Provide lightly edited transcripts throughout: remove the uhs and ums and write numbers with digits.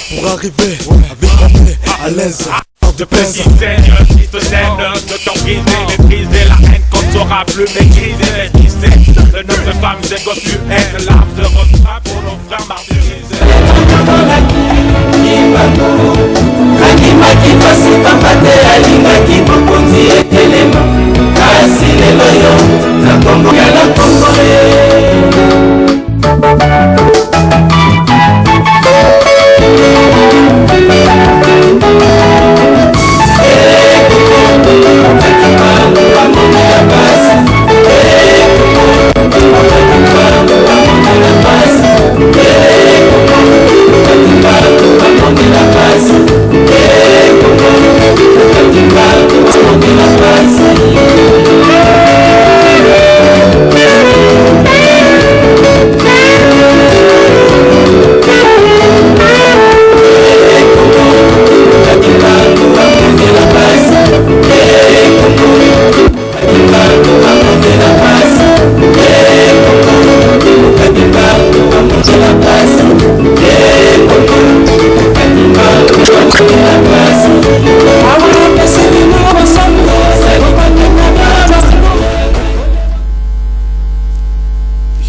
pour arriver avec la paix à l'aise. De petits scènes, de t'embriser, maîtriser la haine qu'on ne saura plus maîtriser. Les dizaines de notre femme, c'est qu'on tu aides l'arme de repas pour nos frères martyrisés.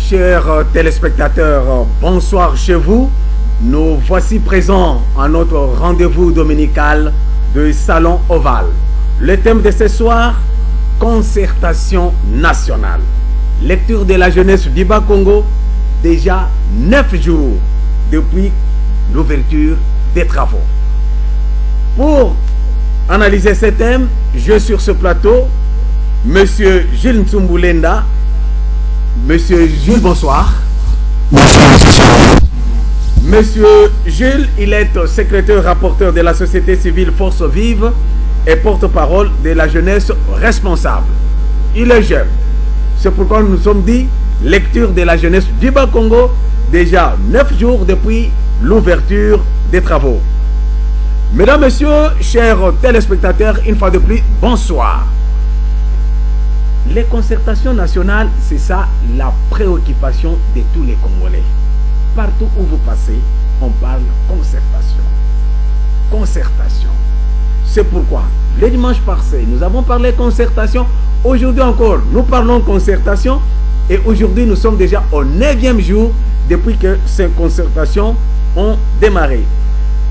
Chers téléspectateurs, bonsoir chez vous. Nous voici présents à notre rendez-vous dominical de Salon Ovale. Le thème de ce soir, concertation nationale. Lecture de la jeunesse d'Iba Congo, déjà 9 jours depuis l'ouverture des travaux. Pour analyser ce thème, je suis sur ce plateau, Monsieur Jules Ntsumboulenda. Monsieur Jules, bonsoir. Bonsoir, monsieur. Monsieur Jules, il est secrétaire rapporteur de la société civile Force Vive et porte-parole de la jeunesse responsable. Il est jeune. C'est pourquoi nous nous sommes dit lecture de la jeunesse du Bas-Congo, déjà 9 jours depuis l'ouverture des travaux. Mesdames, Messieurs, chers téléspectateurs, une fois de plus, bonsoir. Les concertations nationales, c'est ça la préoccupation de tous les Congolais. Partout où vous passez, on parle concertation. Concertation. C'est pourquoi, le dimanche passé, nous avons parlé concertation. Aujourd'hui encore, nous parlons concertation. Et aujourd'hui, nous sommes déjà au 9e jour depuis que ces concertations ont démarré.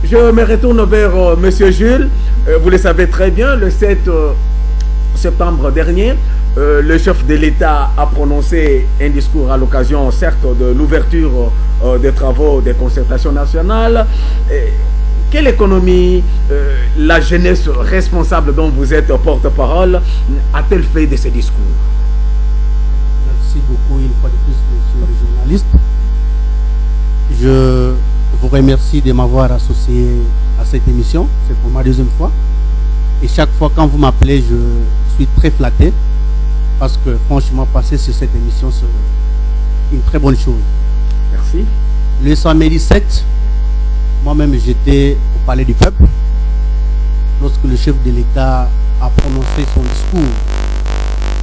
Je me retourne vers M. Jules. Vous le savez très bien, le 7 septembre dernier, le chef de l'État a prononcé un discours à l'occasion, certes, de l'ouverture des travaux des concertations nationales. Quelle économie la jeunesse responsable dont vous êtes porte-parole a-t-elle fait de ce discours? Merci beaucoup une fois de plus, monsieur le journaliste. Je vous remercie de m'avoir associé à cette émission. C'est pour ma deuxième fois. Et chaque fois quand vous m'appelez, je suis très flatté. Parce que franchement, passer sur cette émission, c'est une très bonne chose. Merci. Le samedi 7, moi-même j'étais au Palais du Peuple lorsque le chef de l'État a prononcé son discours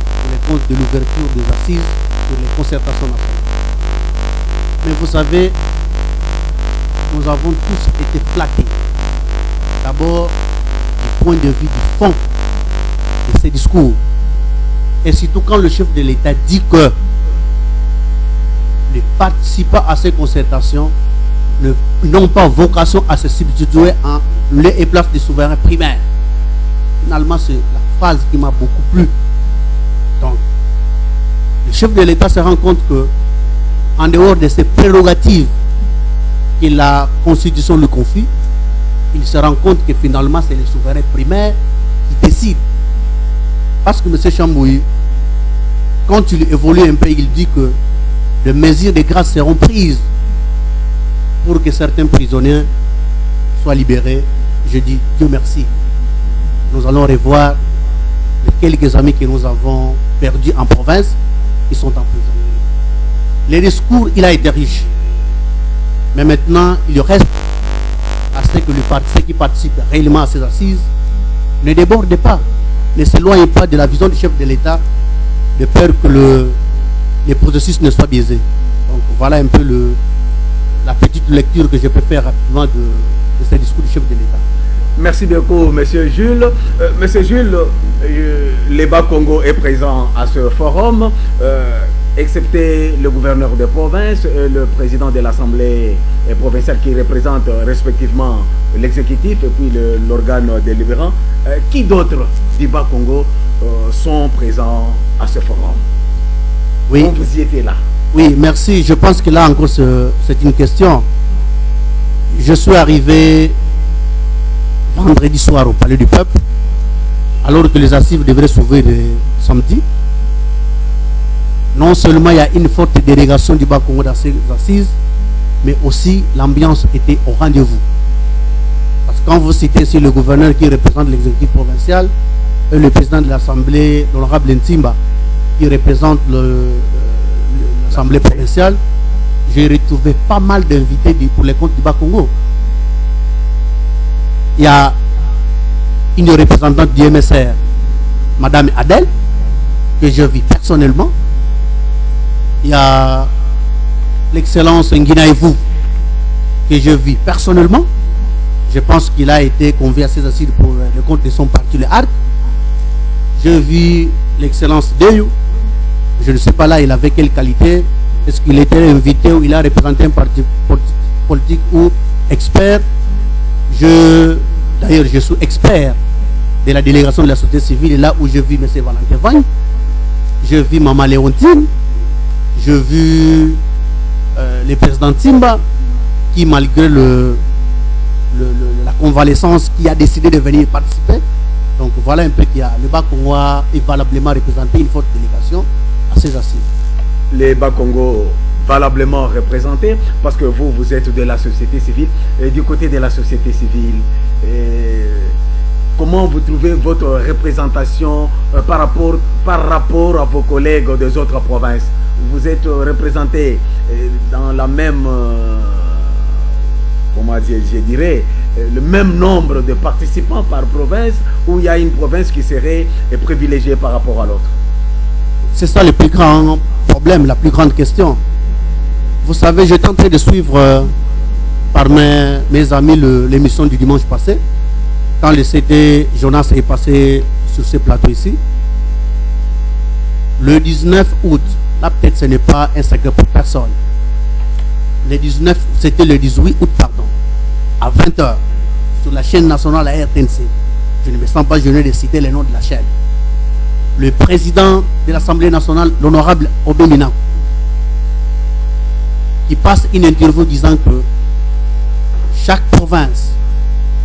pour les comptes de l'ouverture des assises pour les concertations nationales. Mais vous savez, nous avons tous été flattés. D'abord, du point de vue du fond de ces discours. Et surtout quand le chef de l'État dit que les participants à ces concertations n'ont pas vocation à se substituer en lieu et place des souverains primaires. Finalement, c'est la phrase qui m'a beaucoup plu. Donc, le chef de l'État se rend compte que, en dehors de ses prérogatives que la Constitution le confie, il se rend compte que finalement, c'est les souverains primaires qui décident. Parce que M. Chambouy, quand il évolue un peu, il dit que des mesures de grâce seront prises pour que certains prisonniers soient libérés. Je dis Dieu merci. Nous allons revoir les quelques amis que nous avons perdus en province qui sont emprisonnés. Le discours, il a été riche. Mais maintenant, il reste à ce que ceux qui participent réellement à ces assises ne débordent pas, ne s'éloignent pas de la vision du chef de l'État, de peur que le processus ne soit biaisé. Donc voilà un peu la petite lecture que je peux faire rapidement de ce discours du chef de l'État. Merci beaucoup, Monsieur Jules. Monsieur Jules, les Bas-Congo est présent à ce forum, excepté le gouverneur de province et le président de l'Assemblée provinciale qui représente respectivement l'exécutif et puis l'organe délibérant. Qui d'autres du Bas-Congo sont présents à ce forum? Oui. Donc, vous y étiez là. Oui, merci. Je pense que là encore, c'est une question. Je suis arrivé vendredi soir au Palais du Peuple, alors que les assises devraient s'ouvrir samedi. Non seulement il y a une forte délégation du Bas-Congo dans ces assises, mais aussi l'ambiance était au rendez-vous. Parce que quand vous citez ici le gouverneur qui représente l'exécutif provincial, et le président de l'Assemblée, l'honorable Ntimba, qui représente l'Assemblée provinciale, j'ai retrouvé pas mal d'invités pour les comptes du Bas-Congo. Il y a une représentante du MSR, Madame Adèle, que je vis personnellement. Il y a l'excellence Nguinaïvou, que je vis personnellement. Je pense qu'il a été convié à ces assises pour le compte de son parti, le ARC. Je vis l'excellence Deyou. Je ne sais pas là, il avait quelle qualité. Est-ce qu'il était invité ou il a représenté un parti politique ou expert? D'ailleurs, je suis expert de la délégation de la société civile, et là où je vis M. Valentin Vagne, je vis Maman Léontine, je vis le président Timba, qui malgré la convalescence, qui a décidé de venir participer. Donc voilà un peu qu'il y a. Le Bas-Congo a valablement représenté une forte délégation à ces assises. Les Bas-Congo valablement représentés, parce que vous êtes de la société civile, et du côté de la société civile, comment vous trouvez votre représentation par rapport à vos collègues des autres provinces? Vous êtes représentés dans la même, comment dire, je dirais, le même nombre de participants par province, ou il y a une province qui serait privilégiée par rapport à l'autre? C'est ça le plus grand problème, la plus grande question. Vous savez, j'étais en train de suivre par mes amis l'émission du dimanche passé, quand le CD Jonas est passé sur ce plateau ici. Le 19 août, là peut-être ce n'est pas un secret pour personne. Le 19, c'était le 18 août, pardon, à 20h, sur la chaîne nationale, la RTNC. Je ne me sens pas gêné de citer les noms de la chaîne. Le président de l'Assemblée nationale, l'honorable Obemina, qui passe une interview disant que chaque province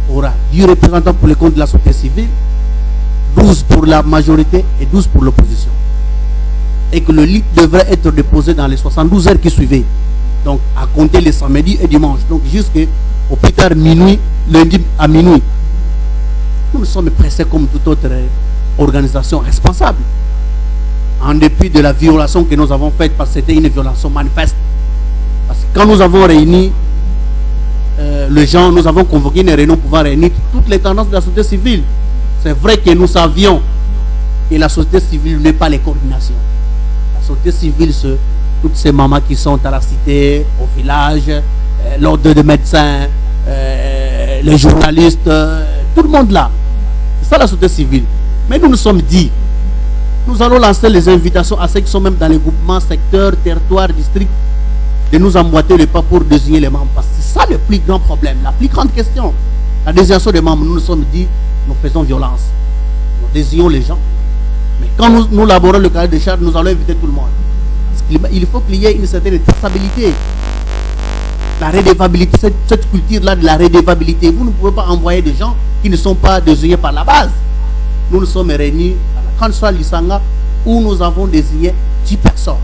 aura 10 représentants pour le compte de la société civile, 12 pour la majorité et 12 pour l'opposition. Et que le lit devrait être déposé dans les 72 heures qui suivaient. Donc à compter les samedis et dimanches. Donc jusqu'au plus tard minuit, lundi à minuit. Nous sommes pressés comme toute autre organisation responsable. En dépit de la violation que nous avons faite, parce que c'était une violation manifeste. Parce que quand nous avons réuni les gens, nous avons convoqué une réunion pour pouvoir réunir toutes les tendances de la société civile. C'est vrai que nous savions que la société civile n'est pas les coordinations. La société civile, c'est toutes ces mamans qui sont à la cité, au village, l'ordre de médecins, les journalistes, tout le monde là. C'est ça la société civile. Mais nous nous sommes dit, nous allons lancer les invitations à ceux qui sont même dans les groupements, secteurs, territoires, districts, de nous emboîter le pas pour désigner les membres. Parce que c'est ça le plus grand problème, la plus grande question. La désignation des membres, nous nous sommes dit, nous faisons violence. Nous désignons les gens. Mais quand nous élaborons le cahier de charges, nous allons inviter tout le monde. Parce qu'il faut qu'il y ait une certaine traçabilité. La redevabilité, cette culture-là de la redevabilité. Vous ne pouvez pas envoyer des gens qui ne sont pas désignés par la base. Nous nous sommes réunis à la grande salle Lissanga où nous avons désigné 10 personnes.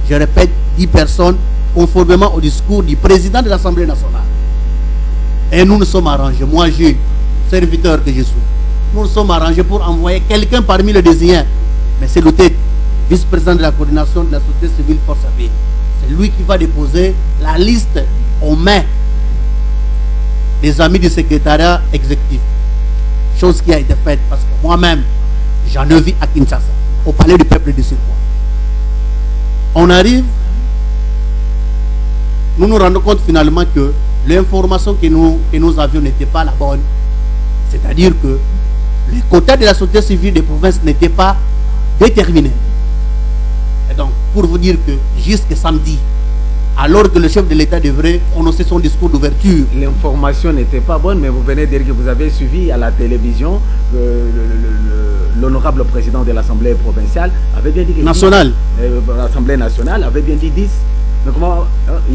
Je répète, 10 personnes conformément au discours du président de l'Assemblée nationale. Et nous nous sommes arrangés. Moi, j'ai serviteur que je suis. Nous nous sommes arrangés pour envoyer quelqu'un parmi les désignés. Mais c'est le vice-président de la coordination de la société civile Force Vive. C'est lui qui va déposer la liste aux mains des amis du secrétariat exécutif. Chose qui a été faite parce que moi-même, j'en ai vu à Kinshasa, au palais du peuple de Sud-Ouest. On arrive, nous nous rendons compte finalement que l'information que nous avions n'était pas la bonne. C'est-à-dire que les quotas de la société civile des provinces n'étaient pas déterminés. Et donc, pour vous dire que jusqu'à samedi, alors que le chef de l'État devrait prononcer son discours d'ouverture, l'information n'était pas bonne, mais vous venez de dire que vous avez suivi à la télévision l'honorable président de l'Assemblée provinciale avait bien dit que nationale. L'Assemblée nationale avait bien dit 10. Mais comment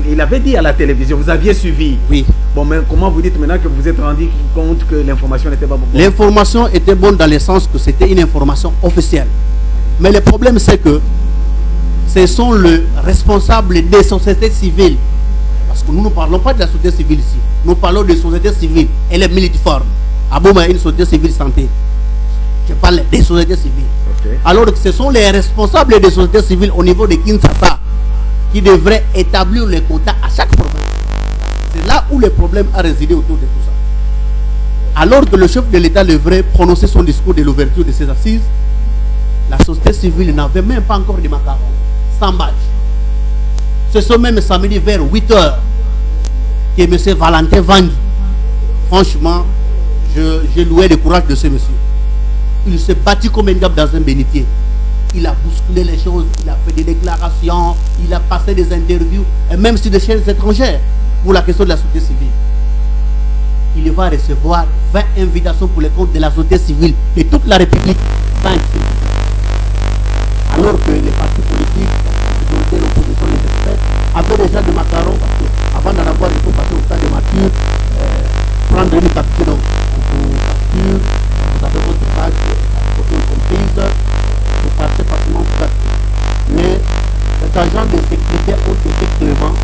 il avait dit à la télévision, vous aviez suivi. Oui. Bon, mais comment vous dites maintenant que vous êtes rendu compte que l'information n'était pas bonne? L'information était bonne dans le sens que c'était une information officielle. Mais le problème, c'est que ce sont les responsables des sociétés civiles. Parce que nous ne parlons pas de la société civile ici. Nous parlons de sociétés civiles. Elle est multiforme. À Bouma, une société civile santé. Je parle des sociétés civiles. Okay. Alors que ce sont les responsables des sociétés civiles au niveau de Kinshasa qui devraient établir les quotas à chaque province. C'est là où le problème a résidé autour de tout ça. Alors que le chef de l'État devrait prononcer son discours de l'ouverture de ces assises, la société civile n'avait même pas encore de macarons, sans badge. Ce sont même samedi vers 8 h que M. Valentin Vangui, franchement, j'ai loué le courage de ce monsieur. Il s'est battu comme un gars dans un bénitier. Il a bousculé les choses, il a fait des déclarations, il a passé des interviews, et même sur des chaînes étrangères, pour la question de la société civile. Il va recevoir 20 invitations pour les comptes de la société civile de toute la République. 20. Alors que les partis politiques, l'opposition, les experts, avaient déjà des macarons, parce qu'avant d'en avoir, il faut passer au stade de mature, prendre une capture pour capture, vous avez votre page, photo comprise, vous partez facilement pour capture. Mais les agents de sécurité ont été cléments,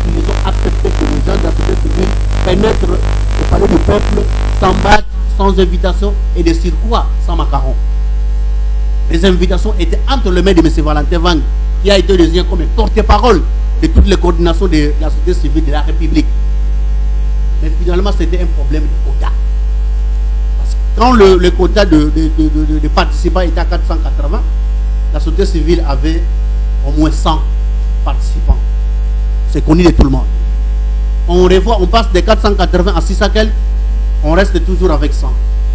ils ont accepté que les gens de la société civile pénètrent le palais du peuple sans badge, sans invitation et de surcroît sans macarons. Les invitations étaient entre les mains de M. Valentin Vangui, qui a été désigné comme porte-parole de toutes les coordinations de la société civile de la République. Mais finalement, c'était un problème de quota. Parce que quand le quota de participants était à 480, la société civile avait au moins 100 participants. C'est connu de tout le monde. On passe de 480 à 600 quelques, on reste toujours avec 100.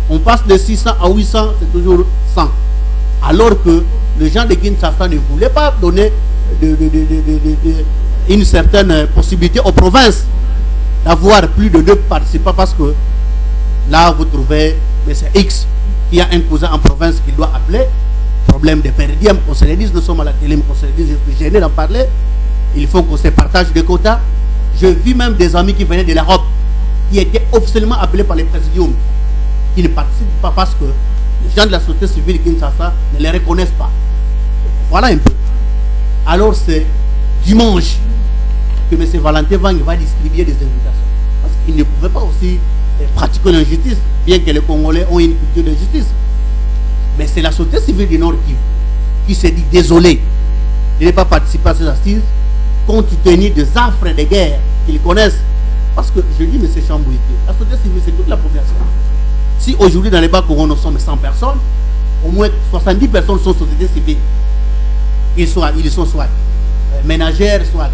On passe de 600 à 800, c'est toujours 100. Alors que les gens de Kinshasa ne voulaient pas donner une certaine possibilité aux provinces d'avoir plus de 2 participants, parce que là vous trouvez M. X qui a un cousin en province qui doit appeler, problème de péridium, qu'on se le dise, nous sommes à la télé, mais qu'on se le dise, je suis gêné d'en parler, il faut qu'on se partage des quotas. Je vis même des amis qui venaient de l'Europe, qui étaient officiellement appelés par les présidiums, qui ne participent pas parce que les gens de la société civile Kinshasa ne les reconnaissent pas. Voilà un peu. Alors c'est dimanche que M. Valentin Vangui va distribuer des invitations. Parce qu'il ne pouvait pas aussi pratiquer l'injustice, bien que les Congolais ont une culture de justice. Mais c'est la société civile du Nord Kivu qui s'est dit désolé de ne pas participer à ces assises, compte tenu des affres de guerre qu'ils connaissent. Parce que je dis, M. Chambouiki, la société civile, c'est toute la population. Si aujourd'hui dans les Bas-Congo, nous sommes 100 personnes, au moins 70 personnes sont sociétés civiles. Ils sont soit ménagères, soit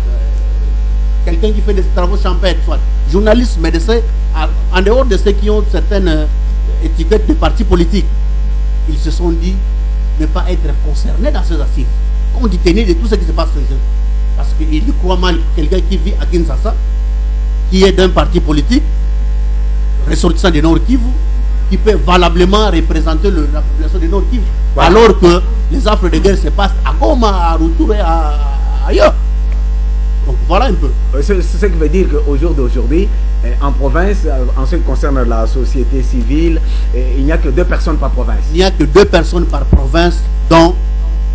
quelqu'un qui fait des travaux champêtres, soit journalistes, médecins, en dehors de ceux qui ont certaines étiquettes de partis politiques. Ils se sont dit ne pas être concernés dans ces assises, compte tenu de tout ce qui se passe chez eux. Parce qu'ils croient mal quelqu'un qui vit à Kinshasa, qui est d'un parti politique, ressortissant du Nord Kivu, qui peut valablement représenter la population du Nord Kivu. Voilà. Alors que les affres de guerre se passent à Goma, à Rutshuru et ailleurs. Donc voilà un peu. C'est ce qui veut dire qu'au jour d'aujourd'hui, en province, en ce qui concerne la société civile, il n'y a que 2 personnes par province. Il n'y a que 2 personnes par province, dont,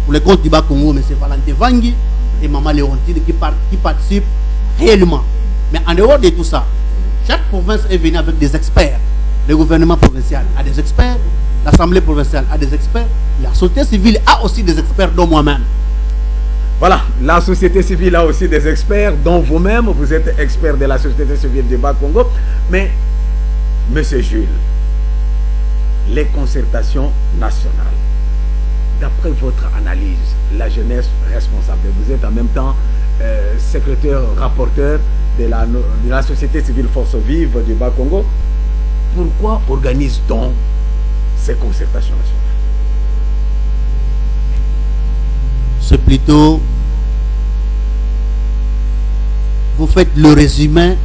pour le compte du Bas-Congo, M. Valentin Vangui et Maman Léontine qui participent réellement. Mais en dehors de tout ça, chaque province est venue avec des experts. Le gouvernement provincial a des experts, l'Assemblée provinciale a des experts, la société civile a aussi des experts, dont moi-même. Voilà, la société civile a aussi des experts, dont vous-même, vous êtes expert de la société civile du Bas-Congo. Mais, M. Jules, les concertations nationales, d'après votre analyse, la jeunesse responsable, vous êtes en même temps secrétaire rapporteur de la société civile Force Vive du Bas-Congo, pourquoi organise-t-on ces concertations nationales? C'est plutôt, vous faites le résumé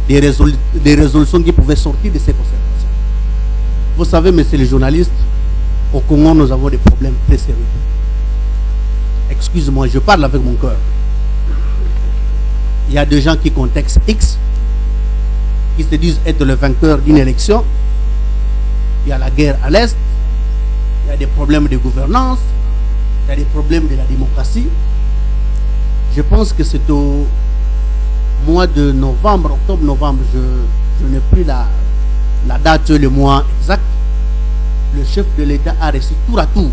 des résolutions qui pouvaient sortir de ces concertations. Vous savez, messieurs les journalistes, au Congo, nous avons des problèmes très sérieux. Excusez-moi, je parle avec mon cœur. Il y a des gens qui contextent X, qui se disent être le vainqueur d'une élection. Il y a la guerre à l'Est, il y a des problèmes de gouvernance, il y a des problèmes de la démocratie. Je pense que c'est au mois de novembre, octobre-novembre, je n'ai plus la date, le mois exact. Le chef de l'État a reçu tour à tour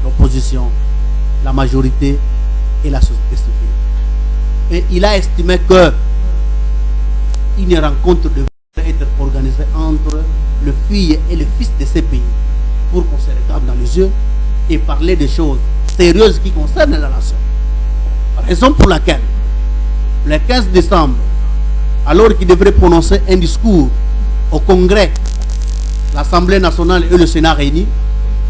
l'opposition, la majorité et la société civile. Et il a estimé que une rencontre devrait être organisée entre le fils et le fils de ces pays pour qu'on se regarde dans les yeux et parler des choses sérieuses qui concernent la nation. Raison pour laquelle, le 15 décembre, alors qu'il devrait prononcer un discours au Congrès, l'Assemblée nationale et le Sénat réunis,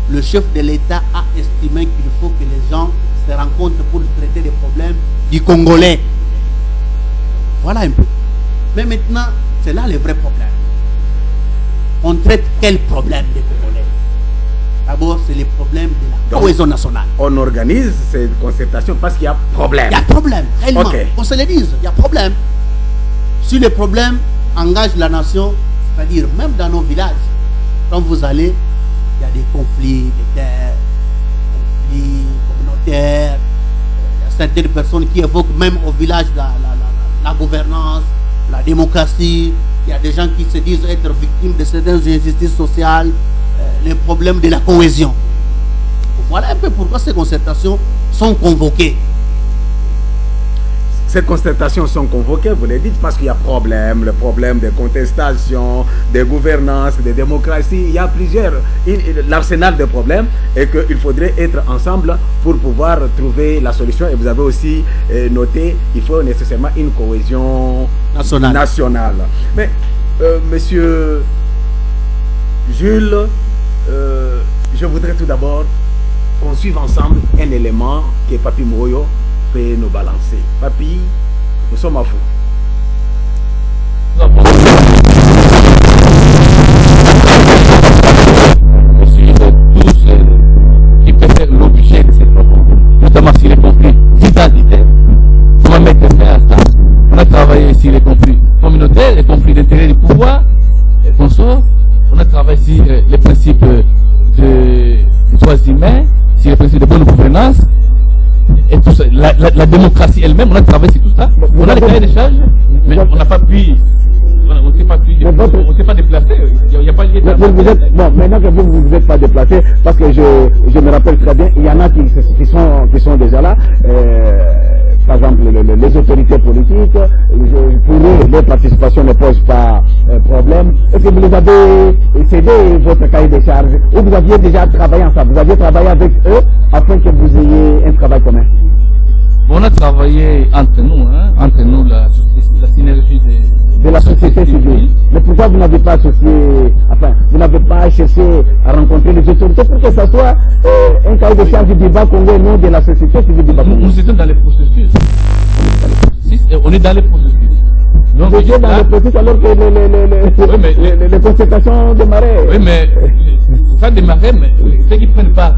le chef de l'État a estimé qu'il faut que les gens se rencontrent pour traiter des problèmes du Congolais. Voilà un peu. Mais maintenant, c'est là le vrai problème. On traite quel problème des Congolais? D'abord, c'est les problèmes de la cohésion nationale. On organise ces concertations parce qu'il y a problème. Il y a problème, réellement. Okay. On se le dise, il y a problème. Si le problème engage la nation, c'est-à-dire même dans nos villages, quand vous allez, il y a des conflits de terre, des conflits communautaires, il y a certaines personnes qui évoquent même au village la gouvernance, la démocratie, il y a des gens qui se disent être victimes de certaines injustices sociales, les problèmes de la cohésion. Voilà un peu pourquoi ces concertations sont convoquées. Ces concertations sont convoquées, vous le dites, parce qu'il y a problème, le problème des contestations, des gouvernances, des démocraties. Il y a plusieurs, l'arsenal de problèmes, et qu'il faudrait être ensemble pour pouvoir trouver la solution. Et vous avez aussi noté qu'il faut nécessairement une cohésion nationale. Mais, monsieur Jules, je voudrais tout d'abord qu'on suive ensemble un élément que Papi Moyo peut nous balancer. Papi, nous sommes à vous. Tous qui peuvent faire l'objet de ces propos, notamment sur les conflits identitaires. Comment mettre fin à ça? On a travaillé sur les conflits communautaires, les conflits d'intérêt du pouvoir, et consort. On a travaillé sur les principes de droits humains, sur les principes de bonne gouvernance, et tout ça. La démocratie elle-même, on a travaillé sur tout ça. On a les cahiers des charges, mais on n'a pas pu. On ne s'est pas déplacé. Il n'y a pas lié de... Bon, maintenant que vous ne vous êtes pas déplacé, parce que je me rappelle très bien, il y en a qui sont déjà là. Par exemple, les autorités politiques, pour eux, leur participation ne pose pas problème. Est-ce que vous les avez cédé votre cahier de charges ou vous aviez déjà travaillé ensemble? Vous aviez travaillé avec eux afin que vous ayez un travail commun? On a travaillé entre nous, la synergie de la société civile. Mais pourquoi vous n'avez pas associé, enfin, vous n'avez pas cherché à rencontrer les autorités pour que ça soit un cahier de charge du Bas-Congo et non de la société civile du Bas-Congo? Nous étions dans les processus. On est dans les processus. Donc, vous étiez dans le processus alors que les concertations démarraient. Oui, mais ça démarrait, mais ceux qui prennent part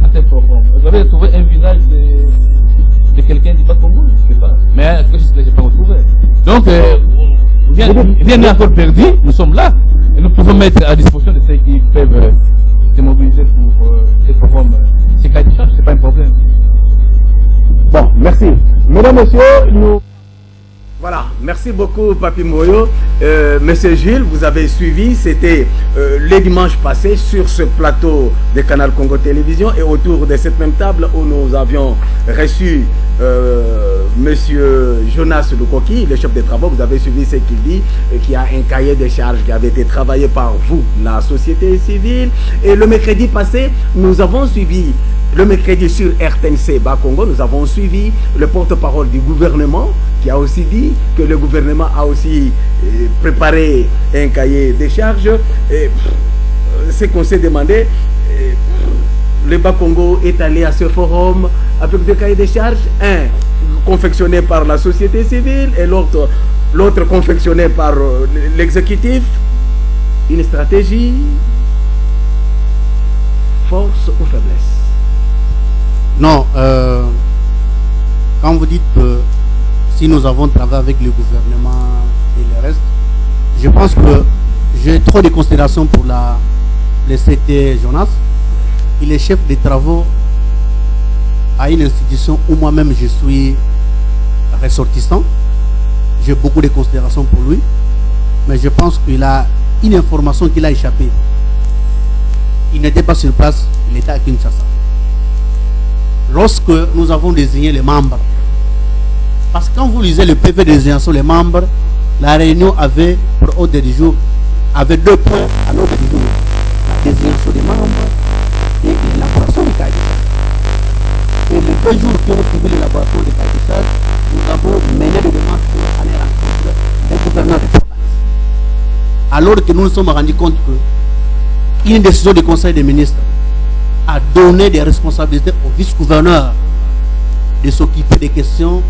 à ces programmes, vous avez trouvé un visage de quelqu'un du Bas-Congo, je ne sais pas. Mais je n'ai pas retrouvé. Donc, rien n'est encore perdu, nous sommes là. Et nous pouvons mettre à disposition de ceux qui peuvent se mobiliser pour ces programmes. C'est qu'à charge, ce n'est pas un problème. Bon, merci. Mesdames, Messieurs, nous... Voilà, merci beaucoup Papi Moyo. Monsieur Gilles, vous avez suivi, c'était le dimanche passé sur ce plateau de Canal Congo Télévision et autour de cette même table où nous avions reçu Monsieur Jonas Lukoki, le chef des travaux. Vous avez suivi ce qu'il dit, qu'il y a un cahier de charges qui avait été travaillé par vous, la société civile. Et le mercredi passé, nous avons suivi Le mercredi sur RTNC Bas-Congo, nous avons suivi le porte-parole du gouvernement qui a aussi dit que le gouvernement a aussi préparé un cahier des charges. Ce qu'on s'est demandé, le Bas-Congo est allé à ce forum avec deux cahiers des charges, un confectionné par la société civile et l'autre confectionné par l'exécutif. Une stratégie, force ou faiblesse? Non, quand vous dites que si nous avons travaillé avec le gouvernement et le reste, je pense que j'ai trop de considération pour le CT Jonas. Il est chef des travaux à une institution où moi-même je suis ressortissant. J'ai beaucoup de considération pour lui, mais je pense qu'il a une information qu'il a échappé. Il n'était pas sur place, il était à Kinshasa. Lorsque nous avons désigné les membres, parce que quand vous lisez le PV de désignation des membres, la réunion avait, pour ordre du jour, avait 2 points à l'ordre du jour. La désignation des membres et l'élaboration des cahiers de charges. Et les 2 jours qui ont suivi l'élaboration des cahiers de charges, nous avons mené des démarches pour aller rencontrer les gouverneurs de province. Alors que nous nous sommes rendus compte que une décision du Conseil des ministres a donné des responsabilités au vice-gouverneur de s'occuper des questions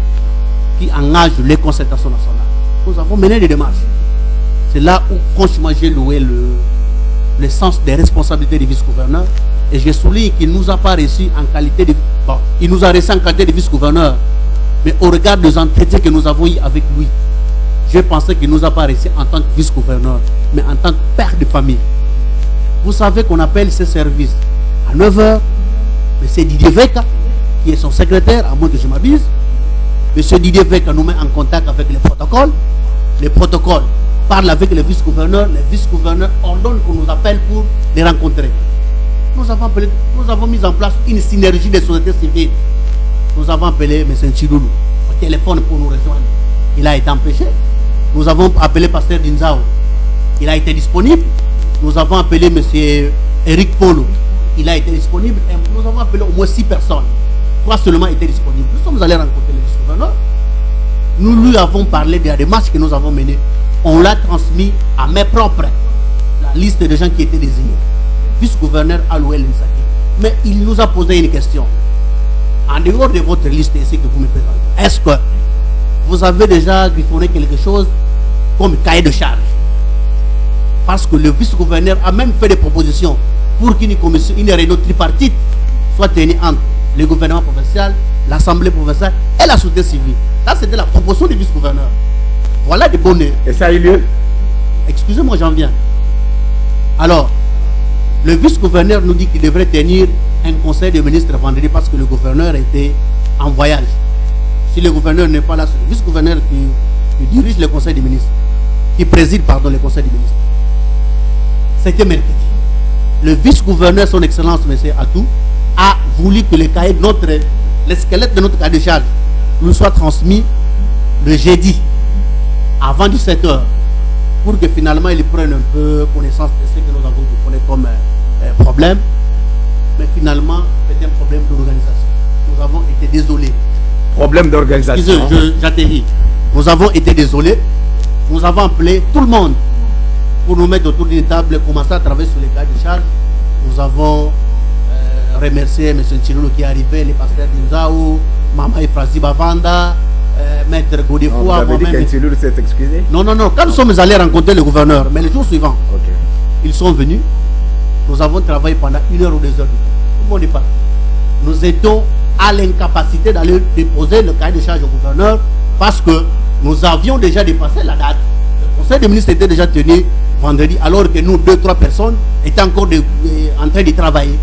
qui engagent les concertations nationales. Nous avons mené des démarches. C'est là où, franchement, j'ai loué le sens des responsabilités du vice-gouverneur. Et je souligne qu'il ne nous a pas reçu en qualité de... Bon, il nous a reçu en qualité de vice-gouverneur. Mais au regard des entretiens que nous avons eu avec lui, je pensais qu'il ne nous a pas reçu en tant que vice-gouverneur, mais en tant que père de famille. Vous savez qu'on appelle ce service à 9h, M. Didier Veka, qui est son secrétaire, à moins que je m'abuse. M. Didier Veka nous met en contact avec les protocoles. Les protocoles parlent avec les vice-gouverneurs. Les vice-gouverneurs ordonnent qu'on nous appelle pour les rencontrer. Nous avons mis en place une synergie des sociétés civiles. Nous avons appelé M. Chiloulou au téléphone pour nous rejoindre. Il a été empêché. Nous avons appelé Pasteur Dinzao. Il a été disponible. Nous avons appelé M. Eric Polo. Il a été disponible. Et nous avons appelé au moins 6 personnes. 3 seulement étaient disponibles. Nous sommes allés rencontrer le vice-gouverneur. Nous lui avons parlé de la démarche que nous avons menée. On l'a transmis à main propre. La liste des gens qui étaient désignés. Vice-gouverneur Alouel Nsaki. Mais il nous a posé une question. En dehors de votre liste ici que vous me présentez, est-ce que vous avez déjà griffonné quelque chose comme cahier de charge? Parce que le vice-gouverneur a même fait des propositions pour qu'une commission, une réunion tripartite soit tenue entre le gouvernement provincial, l'Assemblée provinciale et la société civile. Ça, c'était la proposition du vice-gouverneur. Voilà des bonheurs. Et ça a eu lieu? Excusez-moi, j'en viens. Alors, le vice-gouverneur nous dit qu'il devrait tenir un conseil de ministres vendredi parce que le gouverneur était en voyage. Si le gouverneur n'est pas là, c'est le vice-gouverneur qui dirige le conseil des ministres, qui préside, pardon, le conseil des ministres. C'était mercredi. Le vice-gouverneur, son excellence, M. Atou, a voulu que le squelette de notre cahier de charge nous soit transmis le jeudi, avant 17h, pour que finalement il prenne un peu connaissance de ce que nous avons comme problème. Mais finalement, c'est un problème d'organisation. Nous avons été désolés. Problème d'organisation. J'atterris. Nous avons été désolés. Nous avons appelé tout le monde pour nous mettre autour d'une table et commencer à travailler sur les cas de charge. Nous avons remercié M. Chiloulou qui est arrivé, les pasteurs Dinzao, Mama Efrazi Bavanda, Maître Godefroy. Vous avez dit que Chiloulou s'est excusé? Non. Quand nous sommes allés rencontrer le gouverneur, mais le jour suivant, ils sont venus. Nous avons travaillé pendant 1 heure ou 2 heures. Tout le monde est parti. Nous étions à l'incapacité d'aller déposer le cahier de charge au gouverneur parce que nous avions déjà dépassé la date. Le conseil des ministres était déjà tenu vendredi alors que nous, 2-3 personnes, étaient encore en train de travailler.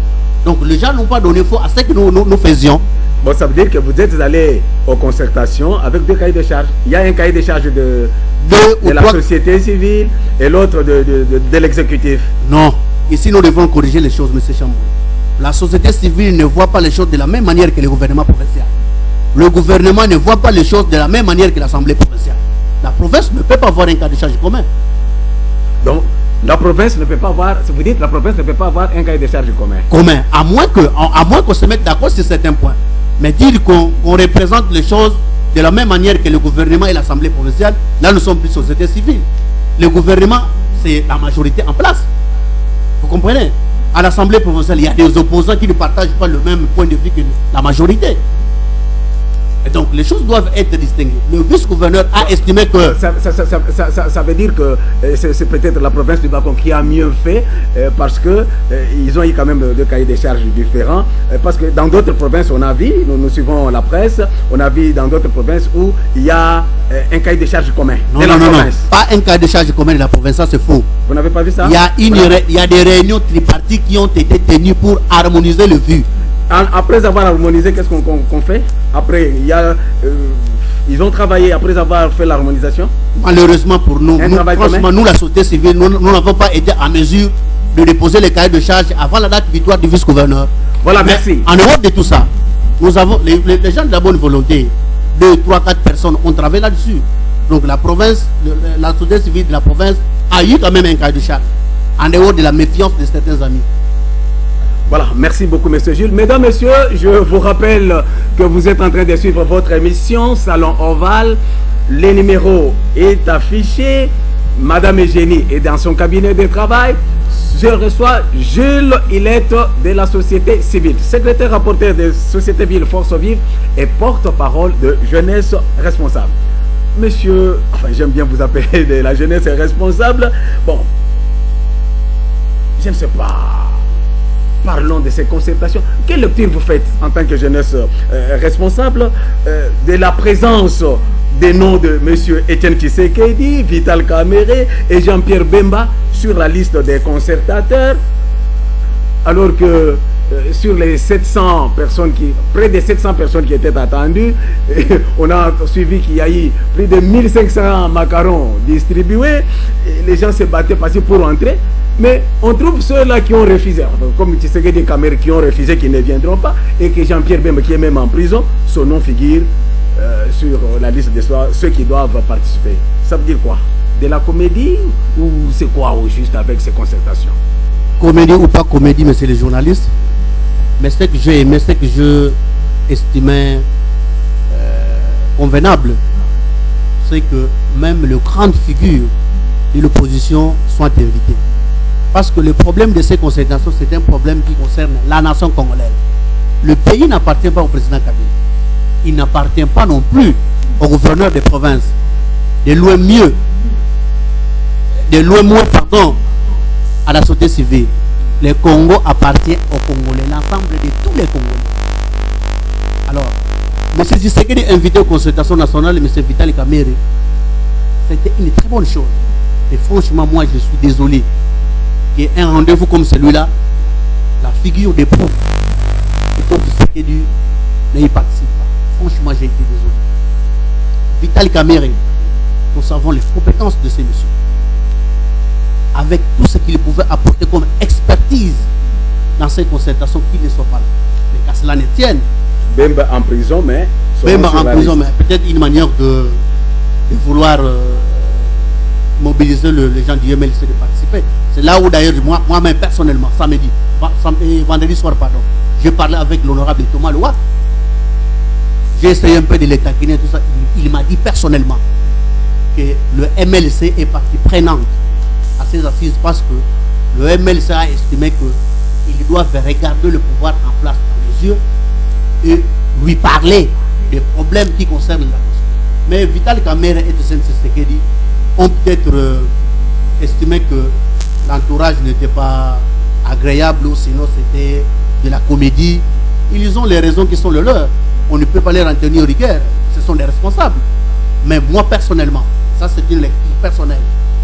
Donc les gens n'ont pas donné faux à ce que nous faisions. Bon, ça veut dire que vous êtes allé aux concertations avec 2 cahiers de charge. Il y a un cahier de charge de la société civile et l'autre de l'exécutif. Non. Ici, nous devons corriger les choses, M. Chambou. La société civile ne voit pas les choses de la même manière que le gouvernement provincial. Le gouvernement ne voit pas les choses de la même manière que l'Assemblée provinciale. La province ne peut pas avoir un cas de charge commun. Donc la province ne peut pas avoir, si vous dites, la province ne peut pas avoir un cahier de charges commun. Commun, à moins qu'on se mette d'accord sur certains points. Mais dire qu'on représente les choses de la même manière que le gouvernement et l'Assemblée provinciale, là nous sommes plus société civile. Le gouvernement, c'est la majorité en place. Vous comprenez? À l'Assemblée provinciale, il y a des opposants qui ne partagent pas le même point de vue que la majorité. Et donc les choses doivent être distinguées. Le vice-gouverneur a estimé que... Ça veut dire que c'est peut-être la province du Bacon qui a mieux fait parce que ils ont eu quand même deux cahiers de charges différents. Parce que dans d'autres provinces, on a vu, nous suivons la presse, on a vu dans d'autres provinces où il y a un cahier de charges commun. Non, pas un cahier de charges commun de la province, ça c'est faux. Vous n'avez pas vu ça? Il y a des réunions tripartites qui ont été tenues pour harmoniser le vu. Après avoir harmonisé, qu'est-ce qu'on fait? Après, ils ont travaillé après avoir fait l'harmonisation. Malheureusement pour nous, franchement, nous la société civile, nous n'avons pas été en mesure de déposer les cahiers de charges avant la date victoire du vice-gouverneur. Voilà, mais merci. En dehors de tout ça, nous avons les gens de la bonne volonté, 2, 3, 4 personnes ont travaillé là-dessus. Donc la province, la société civile de la province a eu quand même un cahier de charges, en dehors de la méfiance de certains amis. Voilà, merci beaucoup, monsieur Jules. Mesdames, messieurs, je vous rappelle que vous êtes en train de suivre votre émission Salon Oval. Le numéro est affiché. Madame Eugénie est dans son cabinet de travail. Je reçois Jules Ilette de la société civile, secrétaire rapporteur de Société Ville Force Vive et porte-parole de Jeunesse Responsable. Monsieur, enfin j'aime bien vous appeler de la jeunesse responsable. Bon, je ne sais pas. Parlons de ces concertations. Quelle lecture vous faites en tant que jeunesse responsable de la présence des noms de M. Etienne Tshisekedi, Vital Kamerhe et Jean-Pierre Bemba sur la liste des concertateurs, alors que sur les 700 personnes près de 700 personnes qui étaient attendues, on a suivi qu'il y a eu plus de 1500 macarons distribués, et les gens se battaient pour entrer. Mais on trouve ceux-là qui ont refusé, comme Tshisekedi et Kamerhe qui ont refusé, qui ne viendront pas, et que Jean-Pierre Bemba, qui est même en prison, son nom figure sur la liste de ceux qui doivent participer. Ça veut dire quoi? De la comédie ou c'est quoi au juste avec ces concertations? Comédie ou pas comédie, mais c'est les journalistes. Mais ce que j'ai aimé, ce que je estimais convenable, c'est que même les grandes figures de l'opposition soient invitées. Parce que le problème de ces concertations, c'est un problème qui concerne la nation congolaise. Le pays n'appartient pas au président Kabila. Il n'appartient pas non plus au gouverneur des provinces. De loin moins, à la société civile. Le Congo appartient aux Congolais, l'ensemble de tous les Congolais. Alors, M. Tshisekedi invité aux concertations nationales, M. Vital Kamerhe, c'était une très bonne chose. Et franchement, moi, je suis désolé qu'un rendez-vous comme celui-là, la figure des profs, et Tshisekedi n'y participe pas. Franchement, j'ai été désolé. Vital Kamerhe, nous savons les compétences de ces messieurs. Avec tout ce qu'il pouvait apporter comme expertise dans ces concertations qui ne sont pas là. Mais qu'à cela ne tienne. Bemba en prison, mais... Bemba en prison, mais peut-être une manière de vouloir mobiliser les gens du MLC de participer. C'est là où d'ailleurs, moi-même personnellement, vendredi soir, pardon, j'ai parlé avec l'honorable Thomas Loa. J'ai essayé un peu de les taquiner, tout ça. Il m'a dit personnellement que le MLC est partie prenante à ces assises parce que le MLC a estimé qu'ils doivent regarder le pouvoir en place dans les yeux et lui parler des problèmes qui concernent la nation. Mais Vital Kamerhe et Tshisekedi ont peut-être estimé que l'entourage n'était pas agréable ou sinon c'était de la comédie. Ils ont les raisons qui sont les leurs. On ne peut pas les en tenir rigueur. Ce sont des responsables. Mais moi personnellement, ça c'est une lecture personnelle,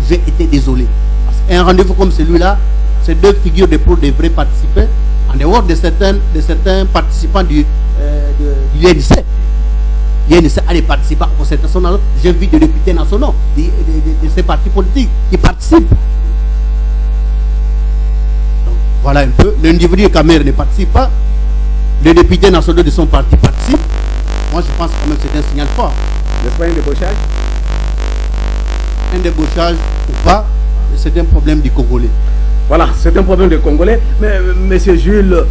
j'ai été désolé. Parce qu'un rendez-vous comme celui-là, ces deux figures de pro devraient participer en dehors de certains participants du l'INC. L'INC a des participants à la concertation. J'ai vu des députés nationaux de ces partis politiques qui participent. Donc, voilà un peu. L'individu Kamerhe ne participe pas. Les députés nationaux de son parti participent. Moi je pense quand même que c'est un signal fort. N'est-ce pas un débauchage? Un débauchage ou pas, c'est un problème du Congolais. Voilà, c'est un problème des Congolais. Mais monsieur Jules,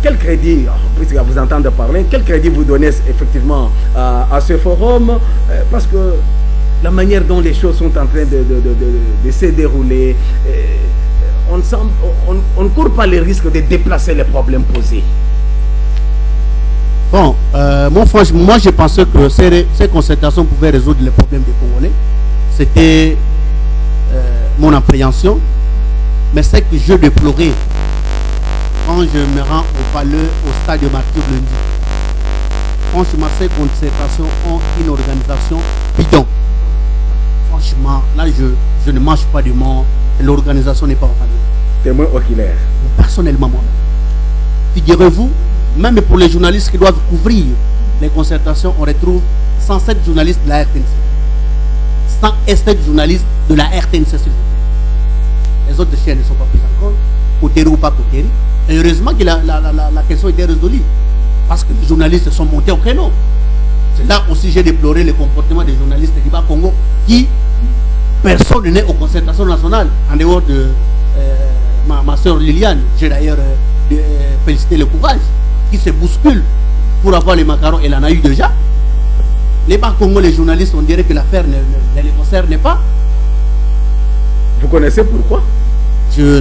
quel crédit, puisque vous entendez parler, quel crédit vous donnez effectivement à ce forum? Parce que la manière dont les choses sont en train de se dérouler, on ne court pas le risque de déplacer les problèmes posés. Bon, moi je pensais que ces concertations pouvaient résoudre les problèmes des Congolais. C'était mon appréhension. Mais c'est que je déplorais quand je me rends au palais, au stade de Martyr lundi. Franchement, ces concertations ont une organisation bidon. Franchement, là, je ne mange pas du monde. L'organisation n'est pas organisée. Témoin oculaire. Personnellement, moi. Figurez-vous, même pour les journalistes qui doivent couvrir les concertations, on retrouve 107 journalistes de la RTNC. 107 journalistes de la RTNC, s'il vous plaît. Les autres chaînes ne sont pas prises en compte, Koteri ou pas Koteri. Et heureusement que la question était résolue. Parce que les journalistes sont montés au créneau. C'est là aussi j'ai déploré le comportement des journalistes du Bas-Congo qui, personne n'est aux concertations nationales, en dehors de ma soeur Liliane. J'ai d'ailleurs félicité le courage, qui se bouscule pour avoir les macarons. Elle en a eu déjà. Les Bas-Congo, les journalistes, on dirait que l'affaire ne les concerne pas. Vous connaissez pourquoi?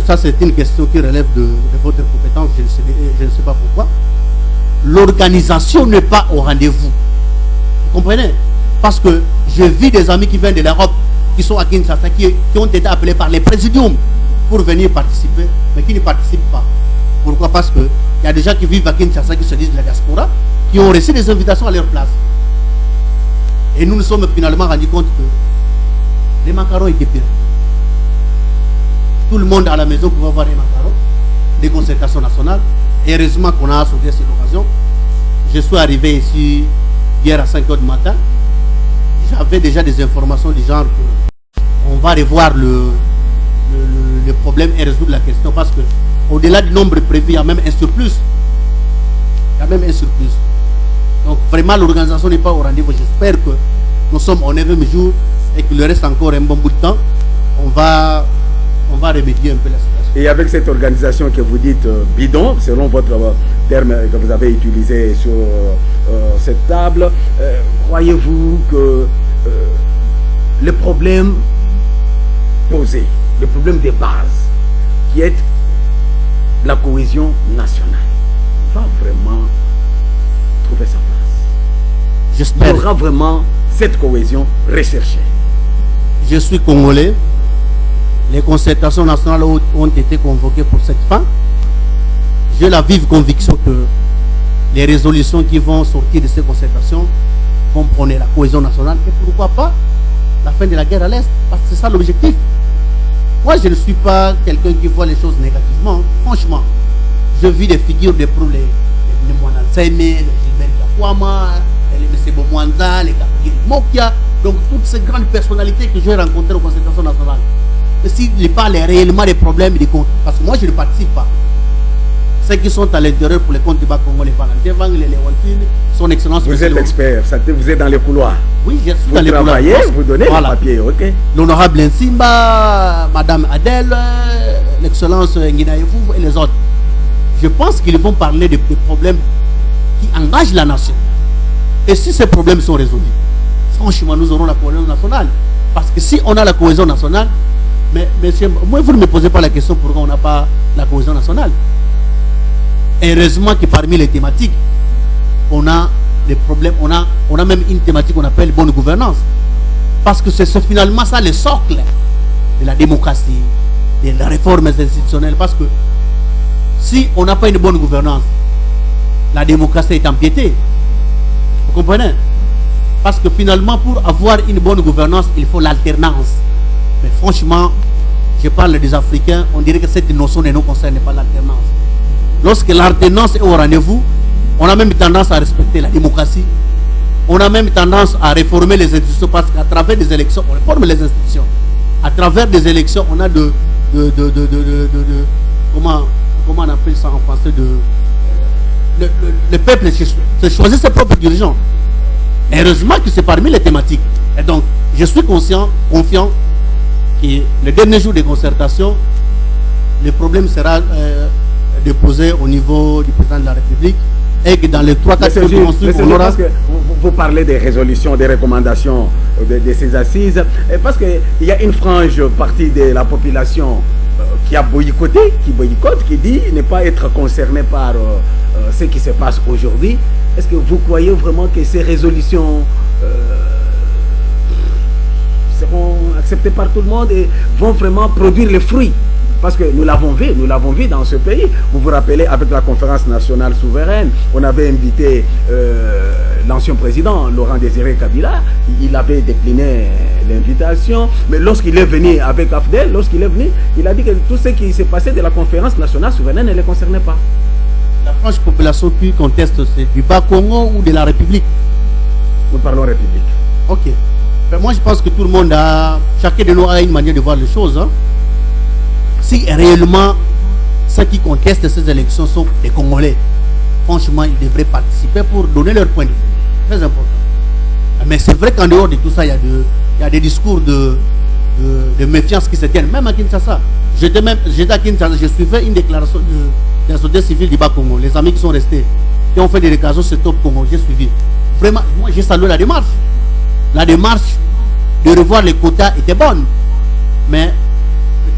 Ça, c'est une question qui relève de votre compétence, je ne sais pas pourquoi. L'organisation n'est pas au rendez-vous. Vous comprenez? Parce que je vis des amis qui viennent de l'Europe, qui sont à Kinshasa, qui ont été appelés par les présidiums pour venir participer, mais qui ne participent pas. Pourquoi? Parce qu'il y a des gens qui vivent à Kinshasa, qui se disent de la diaspora, qui ont reçu des invitations à leur place. Et nous nous sommes finalement rendus compte que les macarons étaient pires. Tout le monde à la maison pouvait avoir les macarons, des concertations nationales. Et heureusement qu'on a sauté cette occasion. Je suis arrivé ici hier à 5 h du matin. J'avais déjà des informations du genre qu'on va revoir le problème et résoudre la question. Parce que au-delà du nombre prévu, il y a même un surplus. Il y a même un surplus. Donc vraiment l'organisation n'est pas au rendez-vous. J'espère que nous sommes au 9e jour et qu'il reste encore un bon bout de temps. On va remédier un peu la situation. Et avec cette organisation que vous dites bidon, selon votre terme que vous avez utilisé sur cette table, croyez-vous que le problème posé, le problème de base, qui est la cohésion nationale, va vraiment trouver sa place? J'espère. Il y aura vraiment cette cohésion recherchée. Je suis congolais. Les concertations nationales ont été convoquées pour cette fin. J'ai la vive conviction que les résolutions qui vont sortir de ces concertations vont prôner la cohésion nationale et pourquoi pas la fin de la guerre à l'Est, parce que c'est ça l'objectif. Moi, je ne suis pas quelqu'un qui voit les choses négativement. Franchement, je vis des figures de pro, les Mwana Nseme, les Gilbert Kakwama, les M. Bomwanza, les Kapiri Mokia, donc toutes ces grandes personnalités que j'ai rencontrées aux concertations nationales. Et s'ils parlent réellement des problèmes des comptes, parce que moi je ne participe pas. Ceux qui sont à l'intérieur pour les comptes du Bas-Congo, les Valentin, les Léontine, son excellence. Vous êtes expert, vous êtes dans les couloirs. Oui, je suis vous dans les couloirs. Vous travaillez, vous donnez le papier, ok. L'honorable Nsimba, Madame Adèle, l'excellence Ngina Yefou et les autres. Je pense qu'ils vont parler des problèmes qui engagent la nation. Et si ces problèmes sont résolus, franchement, nous aurons la cohésion nationale. Parce que si on a la cohésion nationale, mais monsieur, moi, vous ne me posez pas la question pourquoi on n'a pas la cohésion nationale. Heureusement que parmi les thématiques, on a des problèmes, on a même une thématique qu'on appelle bonne gouvernance. Parce que c'est finalement ça le socle de la démocratie, des réformes institutionnelles. Parce que si on n'a pas une bonne gouvernance, la démocratie est empiétée. Vous comprenez? Parce que finalement, pour avoir une bonne gouvernance, il faut l'alternance. Mais franchement, je parle des Africains, on dirait que cette notion ne nous concerne pas, l'alternance. Lorsque l'alternance est au rendez-vous, on a même tendance à respecter la démocratie. On a même tendance à réformer les institutions parce qu'à travers des élections, on réforme les institutions. À travers des élections, on a comment on appelle ça en français, le peuple se choisit ses propres dirigeants. Heureusement que c'est parmi les thématiques. Et donc, je suis confiant Et le dernier jour de concertation, le problème sera déposé au niveau du président de la République et que dans les 3-4 jours de ensuite, on aura... Parce que vous parlez des résolutions, des recommandations de ces assises, et parce qu'il y a une frange partie de la population qui a boycotté, qui boycotte, qui dit ne pas être concerné par ce qui se passe aujourd'hui. Est-ce que vous croyez vraiment que ces résolutions seront acceptées par tout le monde et vont vraiment produire les fruits? Parce que nous l'avons vu dans ce pays. Vous vous rappelez, avec la conférence nationale souveraine, on avait invité l'ancien président, Laurent Désiré Kabila. Il avait décliné l'invitation. Mais lorsqu'il est venu avec Afdel, il a dit que tout ce qui s'est passé de la conférence nationale souveraine ne les concernait pas. La franche population qui conteste, c'est du Bas-Congo ou de la République? Nous parlons République. Ok. Mais moi, je pense que tout le monde a... Chacun de nous a une manière de voir les choses. Hein. Si réellement ceux qui contestent ces élections sont des Congolais, franchement, ils devraient participer pour donner leur point de vue. Très important. Mais c'est vrai qu'en dehors de tout ça, il y a des discours de méfiance qui se tiennent. Même à Kinshasa. J'étais à Kinshasa, je suivais une déclaration de la société civile du Bas-Congo. Les amis qui sont restés, qui ont fait des déclarations sur Top Congo, j'ai suivi. Vraiment, moi j'ai salué la démarche. La démarche de revoir les quotas était bonne. Mais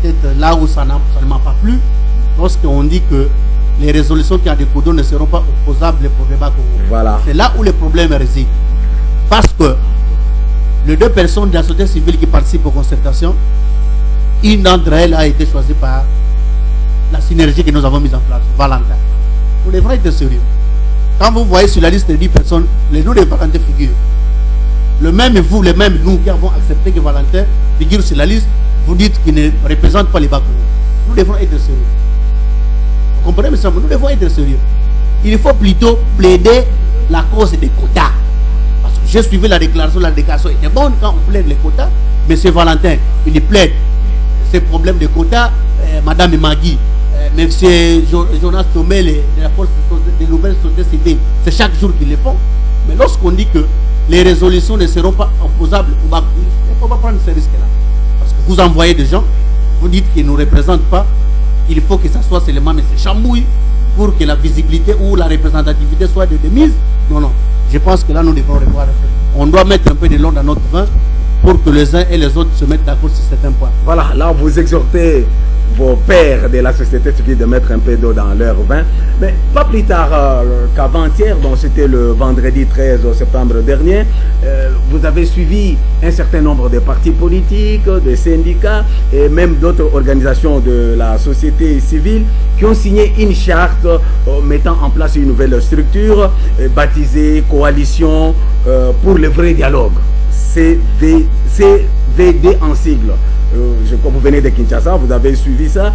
peut-être là où ça ne m'a pas plu, lorsqu'on dit que les résolutions qui ont des quotas ne seront pas opposables pour le Bas-Congo. Voilà. C'est là où le problème réside. Parce que les 2 personnes de la société civile qui participent aux concertations, une d'entre elles a été choisie par la synergie que nous avons mise en place, Valentin. Vous devrez être sérieux. Quand vous voyez sur la liste de 10 personnes, les noms de Valentin figurent. Le même vous, les mêmes nous qui avons accepté que Valentin figure sur la liste, vous dites qu'il ne représente pas les Bas-Congo. Nous devons être sérieux. Vous comprenez, monsieur? Nous devons être sérieux. Il faut plutôt plaider la cause des quotas. Parce que j'ai suivi la déclaration était bonne quand on plaide les quotas. Monsieur Valentin, il plaide ces problèmes de quotas. Madame Magui, monsieur Jonas Tomel de la force des nouvelles sociétés civiles, c'est chaque jour qu'ils le font. Mais lorsqu'on dit que les résolutions ne seront pas opposables au Bas-Congo, il ne faut pas prendre ces risques-là. Parce que vous envoyez des gens, vous dites qu'ils ne nous représentent pas, il faut que ça soit seulement M. Chambouille pour que la visibilité ou la représentativité soit de mise. Non, non. Je pense que là, nous devons revoir. On doit mettre un peu de l'eau dans notre vin pour que les uns et les autres se mettent d'accord sur certains points. Voilà, là, vous exhortez vos pères de la société civile de mettre un peu d'eau dans leur vin. Mais pas plus tard qu'avant-hier, donc c'était le vendredi 13 septembre dernier, vous avez suivi un certain nombre de partis politiques, de syndicats et même d'autres organisations de la société civile qui ont signé une charte mettant en place une nouvelle structure baptisée Coalition pour le vrai dialogue, CVD en sigle. Comme vous venez de Kinshasa, vous avez suivi ça.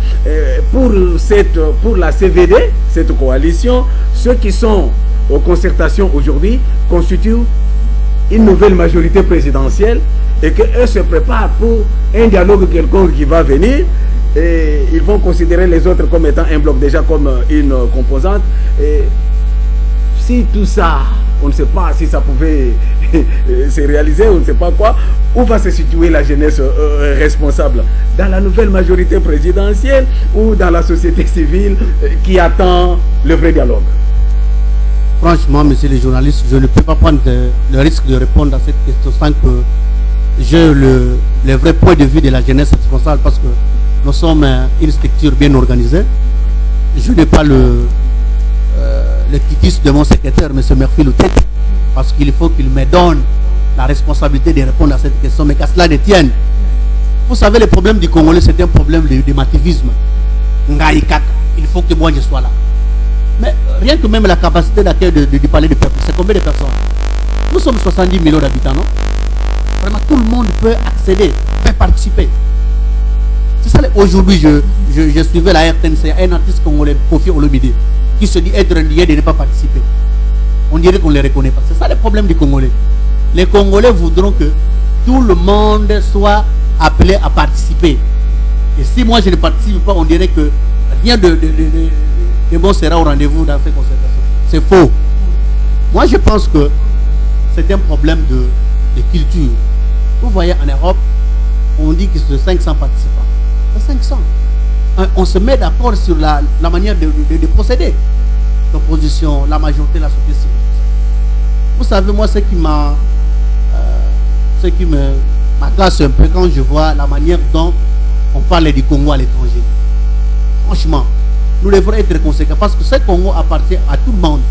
Pour la CVD, cette coalition, ceux qui sont aux concertations aujourd'hui constituent une nouvelle majorité présidentielle et qu'eux se préparent pour un dialogue quelconque qui va venir. Et ils vont considérer les autres comme étant un bloc, déjà comme une composante. Et si tout ça, on ne sait pas si ça pouvait se réaliser, on ne sait pas quoi, où va se situer la jeunesse responsable? Dans la nouvelle majorité présidentielle ou dans la société civile qui attend le vrai dialogue? Franchement, monsieur les journalistes, je ne peux pas prendre le risque de répondre à cette question sans que j'ai le vrai point de vue de la jeunesse responsable, parce que nous sommes une structure bien organisée. Je n'ai pas le titre de mon secrétaire, M. Murphy Loutet, parce qu'il faut qu'il me donne la responsabilité de répondre à cette question, mais qu'à cela ne tienne. Vous savez, le problème du Congolais, c'est un problème de mativisme. Il faut que moi je sois là. Mais rien que même la capacité d'accueil du palais du peuple, c'est combien de personnes? Nous sommes 70 millions d'habitants, non? Vraiment, tout le monde peut accéder, peut participer. C'est ça, aujourd'hui, je suivais la RTNC, un artiste congolais, Kofi Olomide, qui se dit être lié de ne pas participer. On dirait qu'on ne les reconnaît pas. C'est ça le problème du Congolais. Les Congolais voudront que tout le monde soit appelé à participer. Et si moi je ne participe pas, on dirait que rien de bon sera au rendez-vous dans ces concertations. C'est faux. Moi je pense que c'est un problème de culture. Vous voyez, en Europe, on dit que c'est 500 participants. C'est 500. On se met d'accord sur la manière de procéder. L'opposition, la majorité, la société civile. Vous savez, moi, ce qui m'agace un peu quand je vois la manière dont on parle du Congo à l'étranger. Franchement, nous devons être conséquents parce que ce Congo appartient à tout le monde.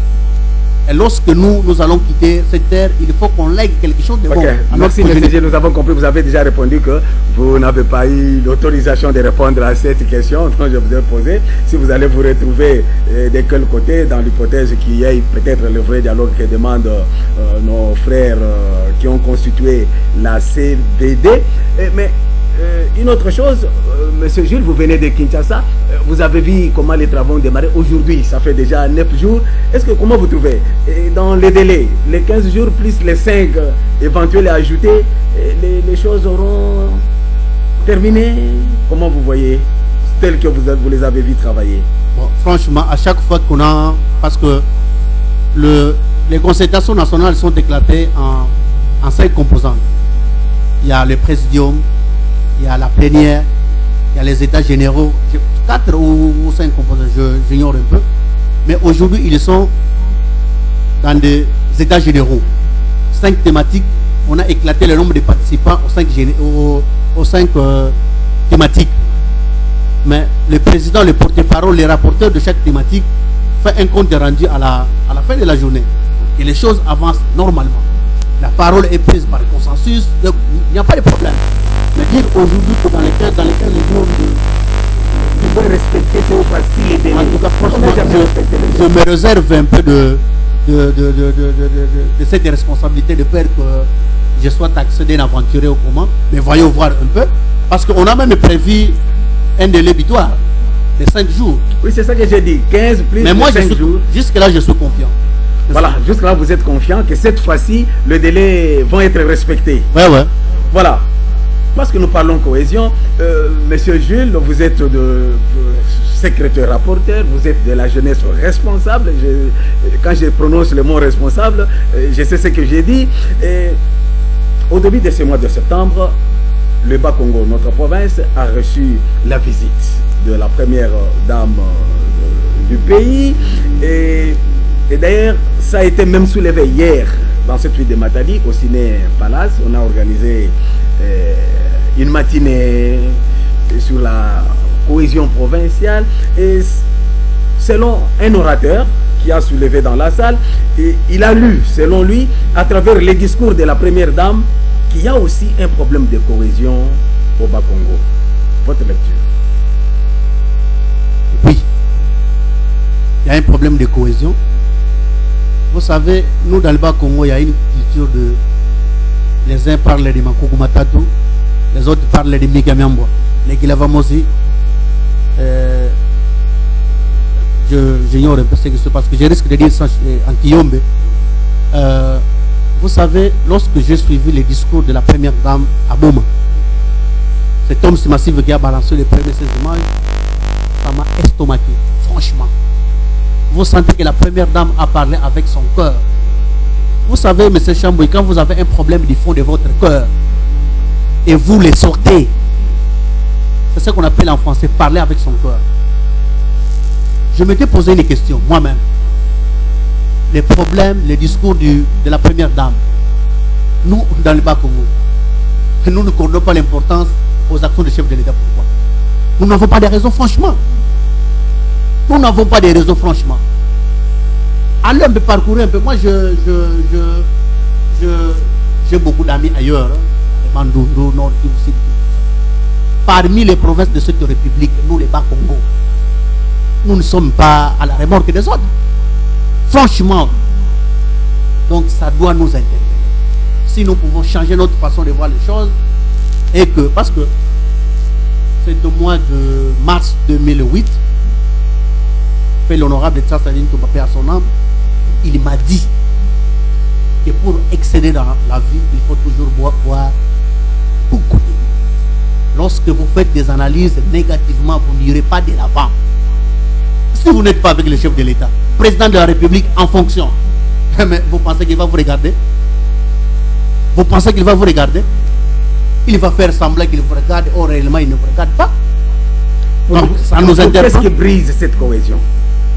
Et lorsque nous allons quitter cette terre, il faut qu'on lègue quelque chose de bon. Merci, M. G. Nous avons compris, vous avez déjà répondu que vous n'avez pas eu l'autorisation de répondre à cette question dont je vous ai posée. Si vous allez vous retrouver de quel côté, dans l'hypothèse qu'il y ait peut-être le vrai dialogue que demandent nos frères qui ont constitué la CVD. Mais une autre chose, Monsieur Jules, vous venez de Kinshasa, vous avez vu comment les travaux ont démarré aujourd'hui, ça fait déjà 9 jours. Comment vous trouvez dans les délais, les 15 jours plus les 5 éventuels à ajouter, les choses auront terminé? Comment vous voyez, tel que vous les avez vu travailler? Bon, franchement, à chaque fois qu'on a, parce que les concertations nationales sont éclatées en 5 composantes. Il y a le présidium, il y a la plénière, il y a les états généraux, 4 ou 5 composants, j'ignore un peu. Mais aujourd'hui, ils sont dans des états généraux. 5 thématiques, on a éclaté le nombre de participants aux 5 thématiques. Mais le président, le porte-parole, les rapporteurs de chaque thématique fait un compte rendu à la fin de la journée. Et les choses avancent normalement. La parole est prise par consensus, il n'y a pas de problème. Mais dire aujourd'hui que dans lesquels les gens doivent respecter ces facilités. En tout cas, franchement, je me réserve un peu de cette responsabilité de peur que je sois taxé d'un aventurier au comment. Mais voyons voir un peu. Parce qu'on a même prévu un délai butoir de 5 jours. Oui, c'est ça que j'ai dit. 15 plus mais moi, 5 jours. Jusque-là, je suis confiant. Voilà, jusque-là, vous êtes confiant que cette fois-ci, le délai va être respecté. Ouais. Voilà. Parce que nous parlons cohésion, Monsieur Jules, vous êtes secrétaire rapporteur, vous êtes de la jeunesse responsable. Quand je prononce le mot responsable, je sais ce que j'ai dit. Et au début de ce mois de septembre, le Bas-Congo, notre province, a reçu la visite de la première dame du pays. Et d'ailleurs, ça a été même soulevé hier dans cette ville de Matadi, au Ciné Palace. On a organisé une matinée sur la cohésion provinciale. Et selon un orateur qui a soulevé dans la salle, et il a lu, selon lui, à travers les discours de la première dame, qu'il y a aussi un problème de cohésion au Bas-Congo. Votre lecture? Oui, il y a un problème de cohésion. Vous savez, nous dans le Bas-Congo, il y a une culture de... Les uns parlent de Makukumatatu, les autres parlent de Mikamiambo. Les Gilavamosi, j'ignore un peu ce qui se passe, parce que je risque de dire ça en Kiyombe. Vous savez, lorsque j'ai suivi les discours de la première dame à Boma, cet homme si massif qui a balancé les premiers 16 images, ça m'a estomaqué, franchement. Vous sentez que la première dame a parlé avec son cœur. Vous savez, M. Chamboui, quand vous avez un problème du fond de votre cœur et vous les sortez, c'est ce qu'on appelle en français parler avec son cœur. Je m'étais posé une question moi-même. Les problèmes, les discours de la première dame, nous, dans le Bas-Congo, nous ne connaissons pas l'importance aux actions du chef de l'État. Pourquoi? Nous n'avons pas de raison, franchement. Nous n'avons pas de raison, franchement. Allez un peu parcourir un peu. Moi, j'ai beaucoup d'amis ailleurs, Mandundu, Nord, Kivu. Parmi les provinces de cette république, nous, les Bas-Congo, nous ne sommes pas à la remorque des autres. Franchement. Donc, ça doit nous intéresser. Si nous pouvons changer notre façon de voir les choses, et que, parce que c'est au mois de mars 2008, fait l'honorable Tchassaline Toumapé à son âme, il m'a dit que pour excéder dans la vie, il faut toujours boire beaucoup. Lorsque vous faites des analyses négativement, vous n'irez pas de l'avant. Si vous n'êtes pas avec le chef de l'État, président de la République en fonction, mais vous pensez qu'il va vous regarder? Vous pensez qu'il va vous regarder? il va faire semblant qu'il vous regarde, or réellement il ne vous regarde pas. Donc ça nous intéresse. Qu'est-ce qui brise cette cohésion?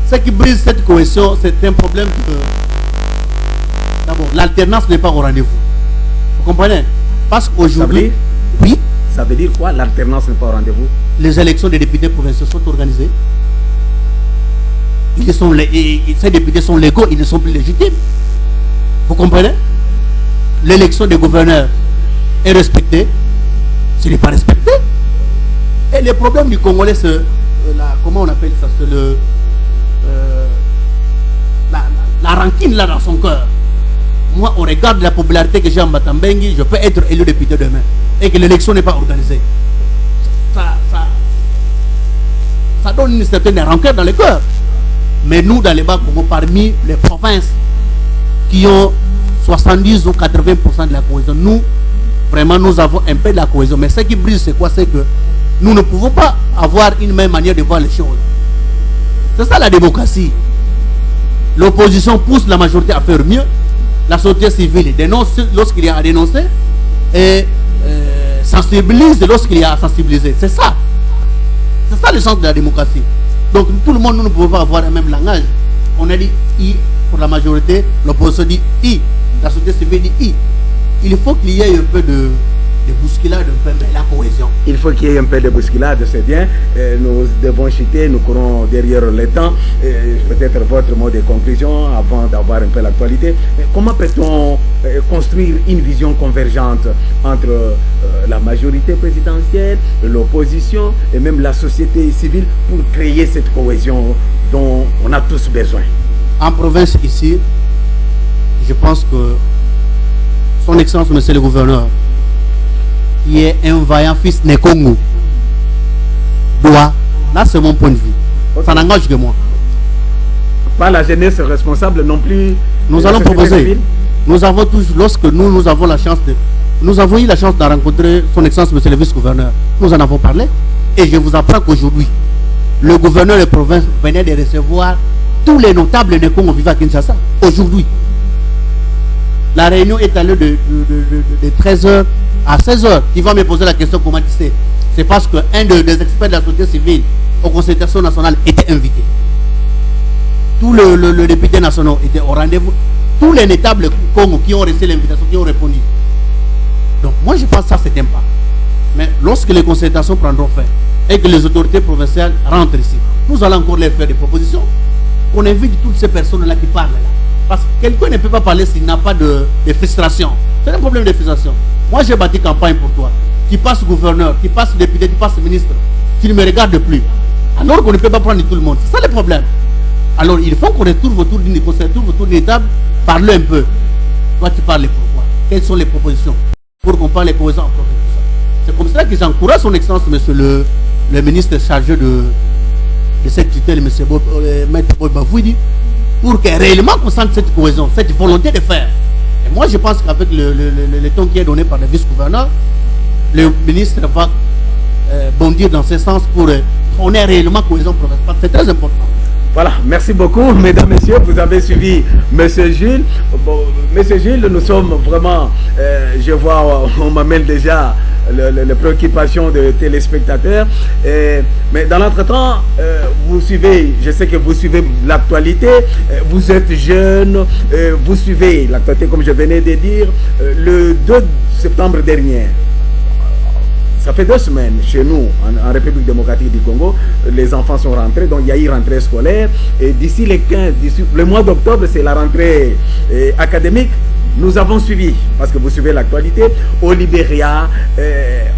Ce qui brise cette cohésion, c'est un problème de... D'abord, l'alternance n'est pas au rendez-vous. Vous comprenez? Parce qu'aujourd'hui... Oui. Ça veut dire quoi, l'alternance n'est pas au rendez-vous? Les élections des députés provinciaux sont organisées. Ces députés sont légaux, ils ne sont plus légitimes. Vous comprenez? L'élection des gouverneurs est respectée. Ce n'est pas respecté. Et le problème du Congolais, c'est comment on appelle ça? C'est la rancune là dans son cœur. Moi, on regarde la popularité que j'ai en Batambengi, je peux être élu député demain. Et que l'élection n'est pas organisée. Ça donne une certaine rancœur dans le cœur. Mais nous, dans les Bas-Congo, parmi les provinces qui ont 70 ou 80% de la cohésion, nous, vraiment, nous avons un peu de la cohésion. Mais ce qui brise, c'est quoi? C'est que nous ne pouvons pas avoir une même manière de voir les choses. C'est ça la démocratie. L'opposition pousse la majorité à faire mieux. La société civile dénonce lorsqu'il y a à dénoncer et sensibilise lorsqu'il y a à sensibiliser. C'est ça. C'est ça le sens de la démocratie. Donc tout le monde, nous ne pouvons pas avoir le même langage. On a dit I pour la majorité, l'opposition dit I, la société civile dit I. Il faut qu'il y ait un peu de bousculade, un peu de la cohésion. Il faut qu'il y ait un peu de bousculade, c'est bien. Nous devons chuter, nous courons derrière le temps. Peut-être votre mot de conclusion avant d'avoir un peu l'actualité. Comment peut-on construire une vision convergente entre la majorité présidentielle, l'opposition et même la société civile pour créer cette cohésion dont on a tous besoin? En province ici, je pense que son Excellence, Monsieur le Gouverneur, qui est un vaillant fils de Congo, doit, là c'est mon point de vue, ça n'engage que moi. Pas la jeunesse responsable non plus. Nous allons proposer. Nous avons tous, lorsque nous avons la chance de... Nous avons eu la chance de rencontrer son Excellence, Monsieur le Vice-Gouverneur. Nous en avons parlé. Et je vous apprends qu'aujourd'hui, le gouverneur de province venait de recevoir tous les notables de Congo vivant à Kinshasa. Aujourd'hui. La réunion est allée de 13h à 16h. Il va me poser la question comment tu sais. C'est parce qu'un des experts de la société civile aux consultations nationales était invité. Tous les députés nationaux étaient au rendez-vous. Tous les notables Congo qui ont reçu l'invitation, qui ont répondu. Donc moi je pense que ça c'est un pas. Mais lorsque les consultations prendront fin et que les autorités provinciales rentrent ici, nous allons encore leur faire des propositions. On invite toutes ces personnes-là qui parlent là. Parce que quelqu'un ne peut pas parler s'il n'a pas de frustration. C'est un problème de frustration. Moi j'ai bâti campagne pour toi. Tu passes gouverneur, tu passes député, tu passes ministre. Tu ne me regardes plus. Alors qu'on ne peut pas prendre tout le monde. C'est ça le problème. Alors il faut qu'on retrouve autour d'une table, parle un peu. Toi tu parles pourquoi? Quelles sont les propositions? Pour qu'on parle les cohésions en province. C'est comme ça que j'encourage son Excellence, Monsieur le ministre chargé de cette tutelle, M. Maître Boy Bafouidi, pour que réellement qu'on sente cette cohésion, cette volonté de faire. Et moi je pense qu'avec le temps qui est donné par le vice-gouverneur, le ministre va bondir dans ce sens pour qu'on ait réellement cohésion provinciale. C'est très important. Voilà, merci beaucoup, mesdames, messieurs. Vous avez suivi Monsieur Gilles. Bon, Monsieur Gilles, nous sommes vraiment, je vois, on m'amène déjà les préoccupations de téléspectateurs. Mais dans l'entretemps, vous suivez, je sais que vous suivez l'actualité. Vous êtes jeune, vous suivez l'actualité, comme je venais de dire, le 2 septembre dernier. Ça fait 2 semaines chez nous, en République démocratique du Congo, les enfants sont rentrés, donc il y a eu rentrée scolaire. Et d'ici le mois d'octobre, c'est la rentrée académique. Nous avons suivi, parce que vous suivez l'actualité, au Libéria,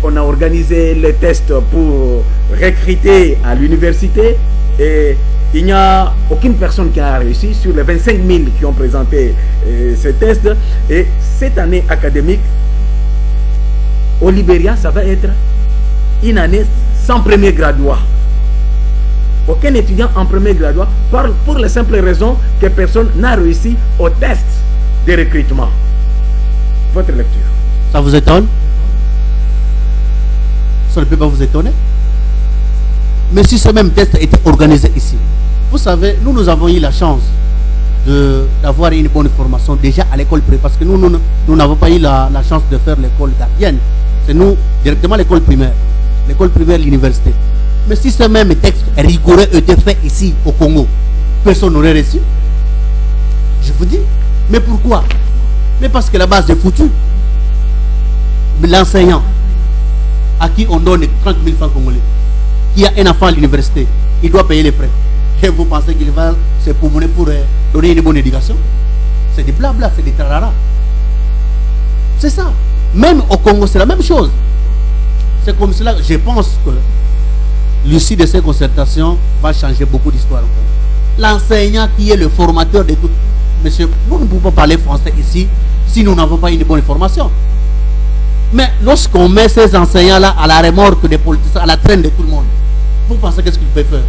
on a organisé les tests pour recruter à l'université. Et il n'y a aucune personne qui a réussi sur les 25 000 qui ont présenté ces tests. Et cette année académique, au Libéria, ça va être une année sans premier graduat. Aucun étudiant en premier graduat parle pour la simple raison que personne n'a réussi au test de recrutement. Votre lecture. Ça vous étonne? Ça ne peut pas vous étonner. Mais si ce même test était organisé ici, vous savez, nous avons eu la chance d'avoir une bonne formation déjà à l'école pré, parce que nous n'avons pas eu la chance de faire l'école gardienne. c'est nous, directement l'école primaire, l'université. Mais si ce même texte rigoureux était fait ici au Congo, personne n'aurait reçu. Je vous dis. Mais pourquoi? Mais parce que la base est foutue. L'enseignant à qui on donne 30 000 francs congolais, qui a un enfant à l'université, il doit payer les frais. Et vous pensez qu'il va se promener pour donner une bonne éducation? C'est des blabla, c'est des tarara. C'est ça. Même au Congo, c'est la même chose. C'est comme cela, je pense que l'issue de ces concertations va changer beaucoup d'histoire. L'enseignant qui est le formateur de tout. Monsieur, nous ne pouvons pas parler français ici si nous n'avons pas une bonne formation. Mais lorsqu'on met ces enseignants-là à la remorque des politiciens, à la traîne de tout le monde, vous pensez qu'est-ce qu'ils peuvent faire?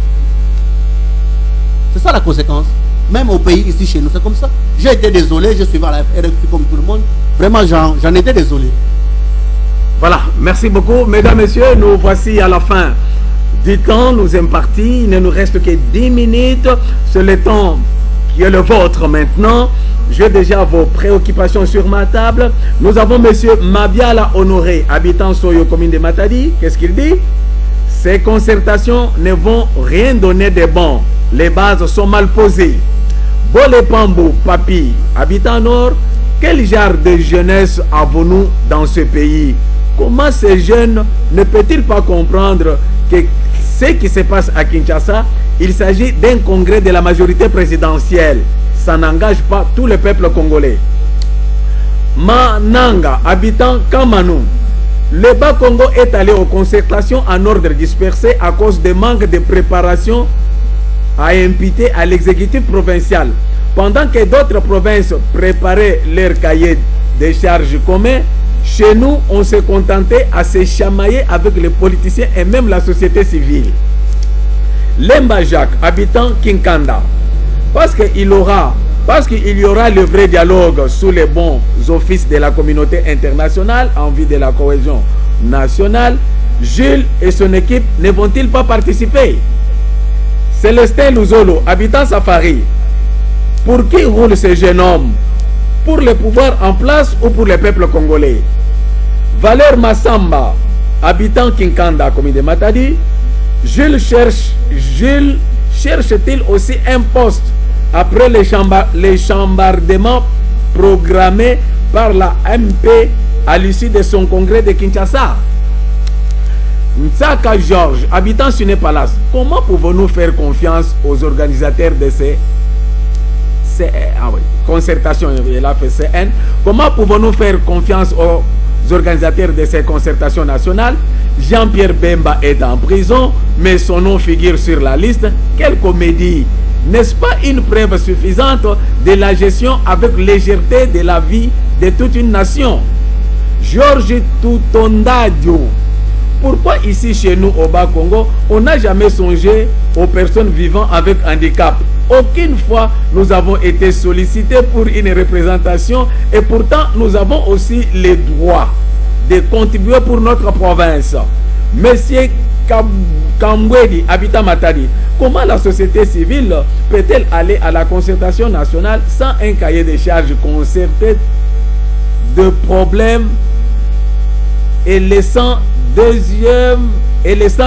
C'est ça la conséquence. Même au pays ici chez nous, c'est comme ça. J'ai été désolé, je suis à la RFI comme tout le monde. Vraiment, j'en étais désolé. Voilà, merci beaucoup. Mesdames, Messieurs, nous voici à la fin du temps. Nous sommes partis. Il ne nous reste que 10 minutes. C'est le temps qui est le vôtre maintenant. J'ai déjà vos préoccupations sur ma table. Nous avons monsieur Mabiala Honoré, habitant Soyo, commune de Matadi. Qu'est-ce qu'il dit? Ces concertations ne vont rien donner de bon. Les bases sont mal posées. Bole Pambo, Papi, habitant Nord, quel genre de jeunesse avons-nous dans ce pays? Comment ces jeunes ne peuvent-ils pas comprendre que ce qui se passe à Kinshasa, il s'agit d'un congrès de la majorité présidentielle? Ça n'engage pas tout le peuple congolais. Mananga, habitant Kamanou, le Bas-Congo est allé aux concertations en ordre dispersé à cause de manque de préparation à imputer à l'exécutif provincial. Pendant que d'autres provinces préparaient leur cahier de charges communs, chez nous, on s'est contenté à se chamailler avec les politiciens et même la société civile. Lemba Jacques, habitant Kinkanda, parce qu'il y aura le vrai dialogue sous les bons offices de la communauté internationale en vue de la cohésion nationale, Jules et son équipe ne vont-ils pas participer? Célestin Luzolo, habitant Safari, pour qui roule ce jeune homme? Pour le pouvoir en place ou pour le peuple congolais? Valère Massamba, habitant Kinkanda, commune de Matadi, Jules cherche-t-il aussi un poste après les chambardements programmés par la MP à l'issue de son congrès de Kinshasa? Nsaka Georges, habitant Suné Palace, comment pouvons-nous faire confiance aux organisateurs de ces concertations? Il a fait CN. Comment pouvons-nous faire confiance aux organisateurs de ces concertations nationales? Jean-Pierre Bemba est en prison, mais son nom figure sur la liste. Quelle comédie! N'est-ce pas une preuve suffisante de la gestion avec légèreté de la vie de toute une nation? Georges Toutondadio, pourquoi ici chez nous au Bas-Congo, on n'a jamais songé aux personnes vivant avec handicap? Aucune fois nous avons été sollicités pour une représentation et pourtant nous avons aussi les droits de contribuer pour notre province. Monsieur Kambwedi, habitant Matadi, comment la société civile peut-elle aller à la concertation nationale sans un cahier de charges concerté de problèmes et laissant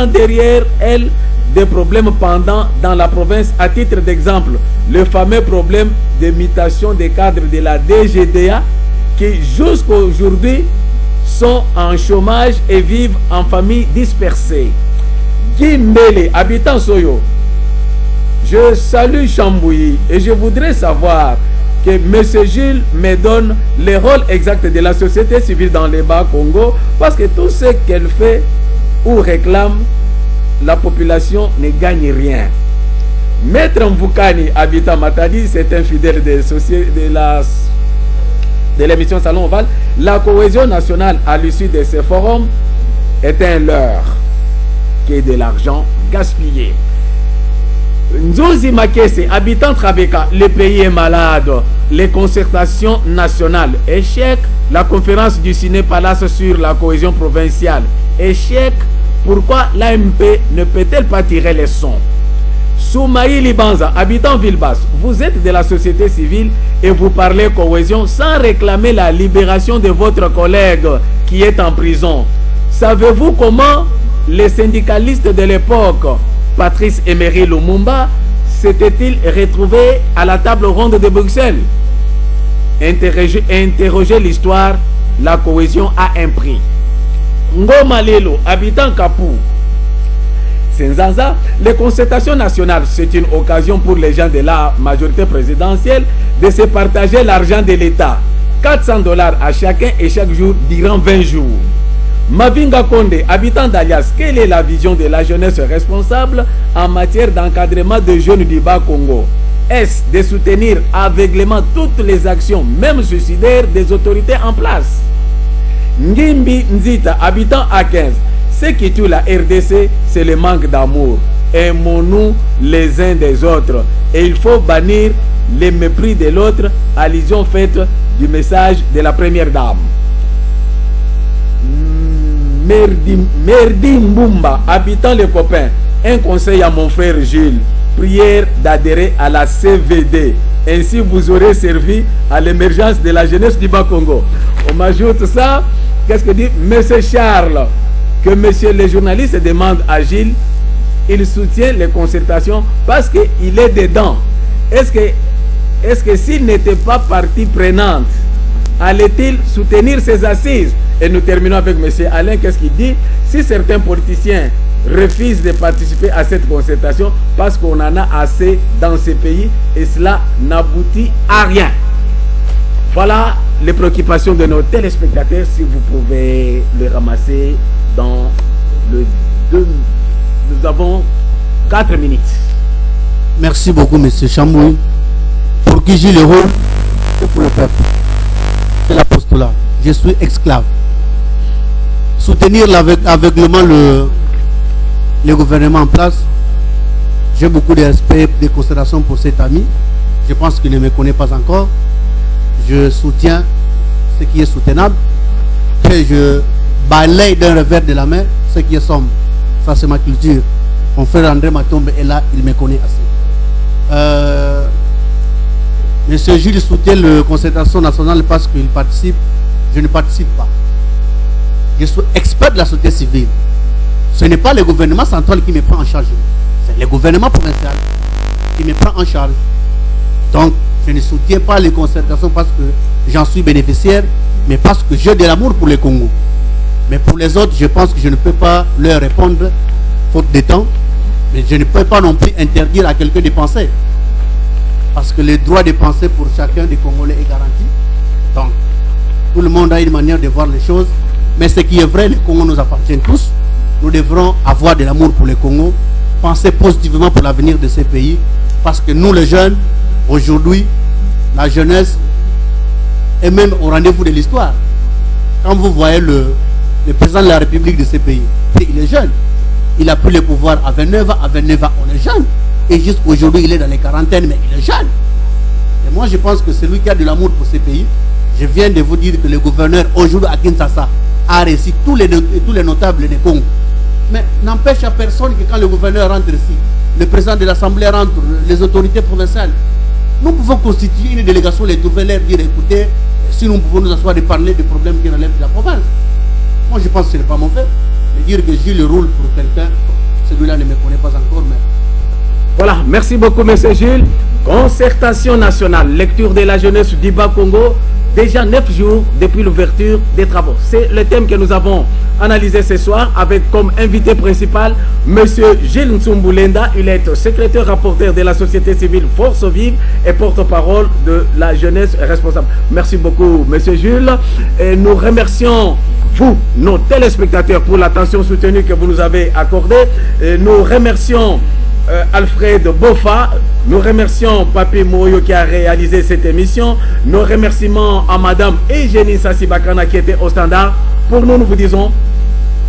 derrière elle des problèmes pendant dans la province? À titre d'exemple, le fameux problème de mutation des cadres de la DGDA qui jusqu'à aujourd'hui sont en chômage et vivent en famille dispersée. Guy Mbele, habitant Soyo, je salue Chambouilly et je voudrais savoir que M. Gilles me donne le rôle exact de la société civile dans les Bas-Congo, parce que tout ce qu'elle fait ou réclame, la population ne gagne rien. Maître Mvukani, habitant Matadi, c'est un fidèle de l'émission Salon Oval. La cohésion nationale à l'issue de ce forum est un leurre qui est de l'argent gaspillé. Nzozi Makese, habitant Trabeka, le pays est malade. Les concertations nationales, échec. La conférence du Ciné Palace sur la cohésion provinciale, échec. Pourquoi l'AMP ne peut-elle pas tirer les leçons? Soumaïli Banza, habitant Villebasse, vous êtes de la société civile et vous parlez cohésion sans réclamer la libération de votre collègue qui est en prison. Savez-vous comment les syndicalistes de l'époque, Patrice Emery Lumumba, s'étaient-ils retrouvés à la table ronde de Bruxelles? Interrogez l'histoire, la cohésion a un prix. Ngoma Lelo, habitant Kapou. Senzanza, les concertations nationales, c'est une occasion pour les gens de la majorité présidentielle de se partager l'argent de l'État. $400 à chacun et chaque jour durant 20 jours. Mavinga Konde, habitant d'Alias, quelle est la vision de la jeunesse responsable en matière d'encadrement de jeunes du Bas-Congo? Est-ce de soutenir aveuglément toutes les actions, même suicidaires, des autorités en place? Ngimbi Nzita, habitant à 15, ce qui tue la RDC, c'est le manque d'amour. Aimons-nous les uns des autres. Et il faut bannir le mépris de l'autre, allusion faite du message de la première dame. Merdi Mbumba, habitant les copains, un conseil à mon frère Gilles. Prière d'adhérer à la CVD. Ainsi vous aurez servi à l'émergence de la jeunesse du Bas-Congo. On m'ajoute ça. Qu'est-ce que dit Monsieur Charles? Que monsieur le journaliste demande à Gilles, il soutient les concertations parce qu'il est dedans. Est-ce que s'il n'était pas partie prenante, allait-il soutenir ses assises? Et nous terminons avec monsieur Alain. Qu'est-ce qu'il dit? Si certains politiciens refusent de participer à cette concertation parce qu'on en a assez dans ces pays et cela n'aboutit à rien. Voilà les préoccupations de nos téléspectateurs. Si vous pouvez les ramasser dans le 2, nous avons 4 minutes. Merci beaucoup, M. Chamboui. Pour qui j'ai le rôle et pour le peuple. C'est l'apostolat. Je suis esclave. Soutenir aveuglément le gouvernement en place. J'ai beaucoup de respect, de considération pour cet ami. Je pense qu'il ne me connaît pas encore. Je soutiens ce qui est soutenable. Et je balaye d'un revers de la main ce qui est sombre. Ça, c'est ma culture. Mon frère André Matombe est là, il me connaît assez. Monsieur Gilles soutient la concertation nationale parce qu'il participe. Je ne participe pas. Je suis expert de la société civile. Ce n'est pas le gouvernement central qui me prend en charge. C'est le gouvernement provincial qui me prend en charge. Donc, je ne soutiens pas les concertations parce que j'en suis bénéficiaire, mais parce que j'ai de l'amour pour le Congo. Mais pour les autres, je pense que je ne peux pas leur répondre, faute de temps. Mais je ne peux pas non plus interdire à quelqu'un de penser. Parce que le droit de penser pour chacun des Congolais est garanti. Donc, tout le monde a une manière de voir les choses. Mais ce qui est vrai, le Congo nous appartient tous. Nous devrons avoir de l'amour pour le Congo, penser positivement pour l'avenir de ces pays. Parce que nous, les jeunes, aujourd'hui, la jeunesse est même au rendez-vous de l'histoire. Quand vous voyez le président de la République de ces pays, il est jeune. Il a pris le pouvoir à 29 ans. À 29 ans, on est jeune. Et jusqu'aujourd'hui, il est dans les quarantaines, mais il est jeune. Et moi, je pense que c'est lui qui a de l'amour pour ces pays. Je viens de vous dire que le gouverneur, aujourd'hui à Kinshasa, a réussi tous les notables des Congo. Mais n'empêche à personne que quand le gouverneur rentre ici, le président de l'Assemblée rentre, les autorités provinciales, nous pouvons constituer une délégation, les trouver, leur dire, écoutez, si nous pouvons nous asseoir et parler des problèmes qui relèvent de la province. Moi, je pense que ce n'est pas mon fait. De dire que Gilles roule pour quelqu'un, celui-là ne me connaît pas encore, mais... Voilà, merci beaucoup, M. Gilles. Concertation nationale, lecture de la jeunesse du Bas-Congo, déjà 9 jours depuis l'ouverture des travaux. C'est le thème que nous avons analysé ce soir avec comme invité principal M. Gilles Ntsumboulenda. Il est secrétaire rapporteur de la société civile Force Vive et porte-parole de la jeunesse responsable. Merci beaucoup, M. Gilles. Et nous remercions vous, nos téléspectateurs, pour l'attention soutenue que vous nous avez accordée. Et nous remercions Alfred Bofa, nous remercions Papi Moyo qui a réalisé cette émission. Nos remerciements à Madame Eugénie Sassibakana qui était au standard. Pour nous, nous vous disons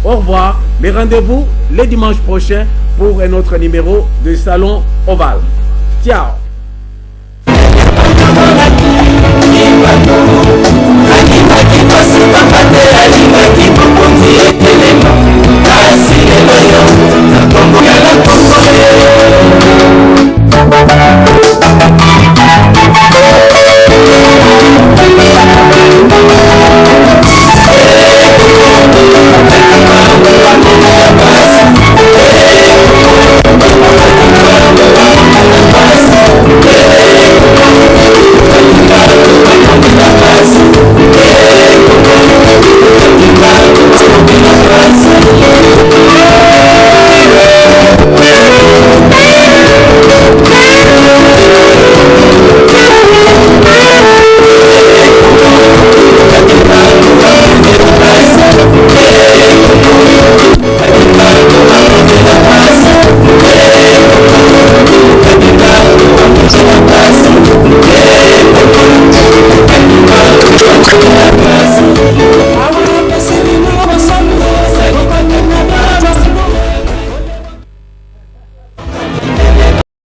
au revoir. Mais rendez-vous le dimanche prochain pour un autre numéro du Salon Oval. Ciao. Alimaki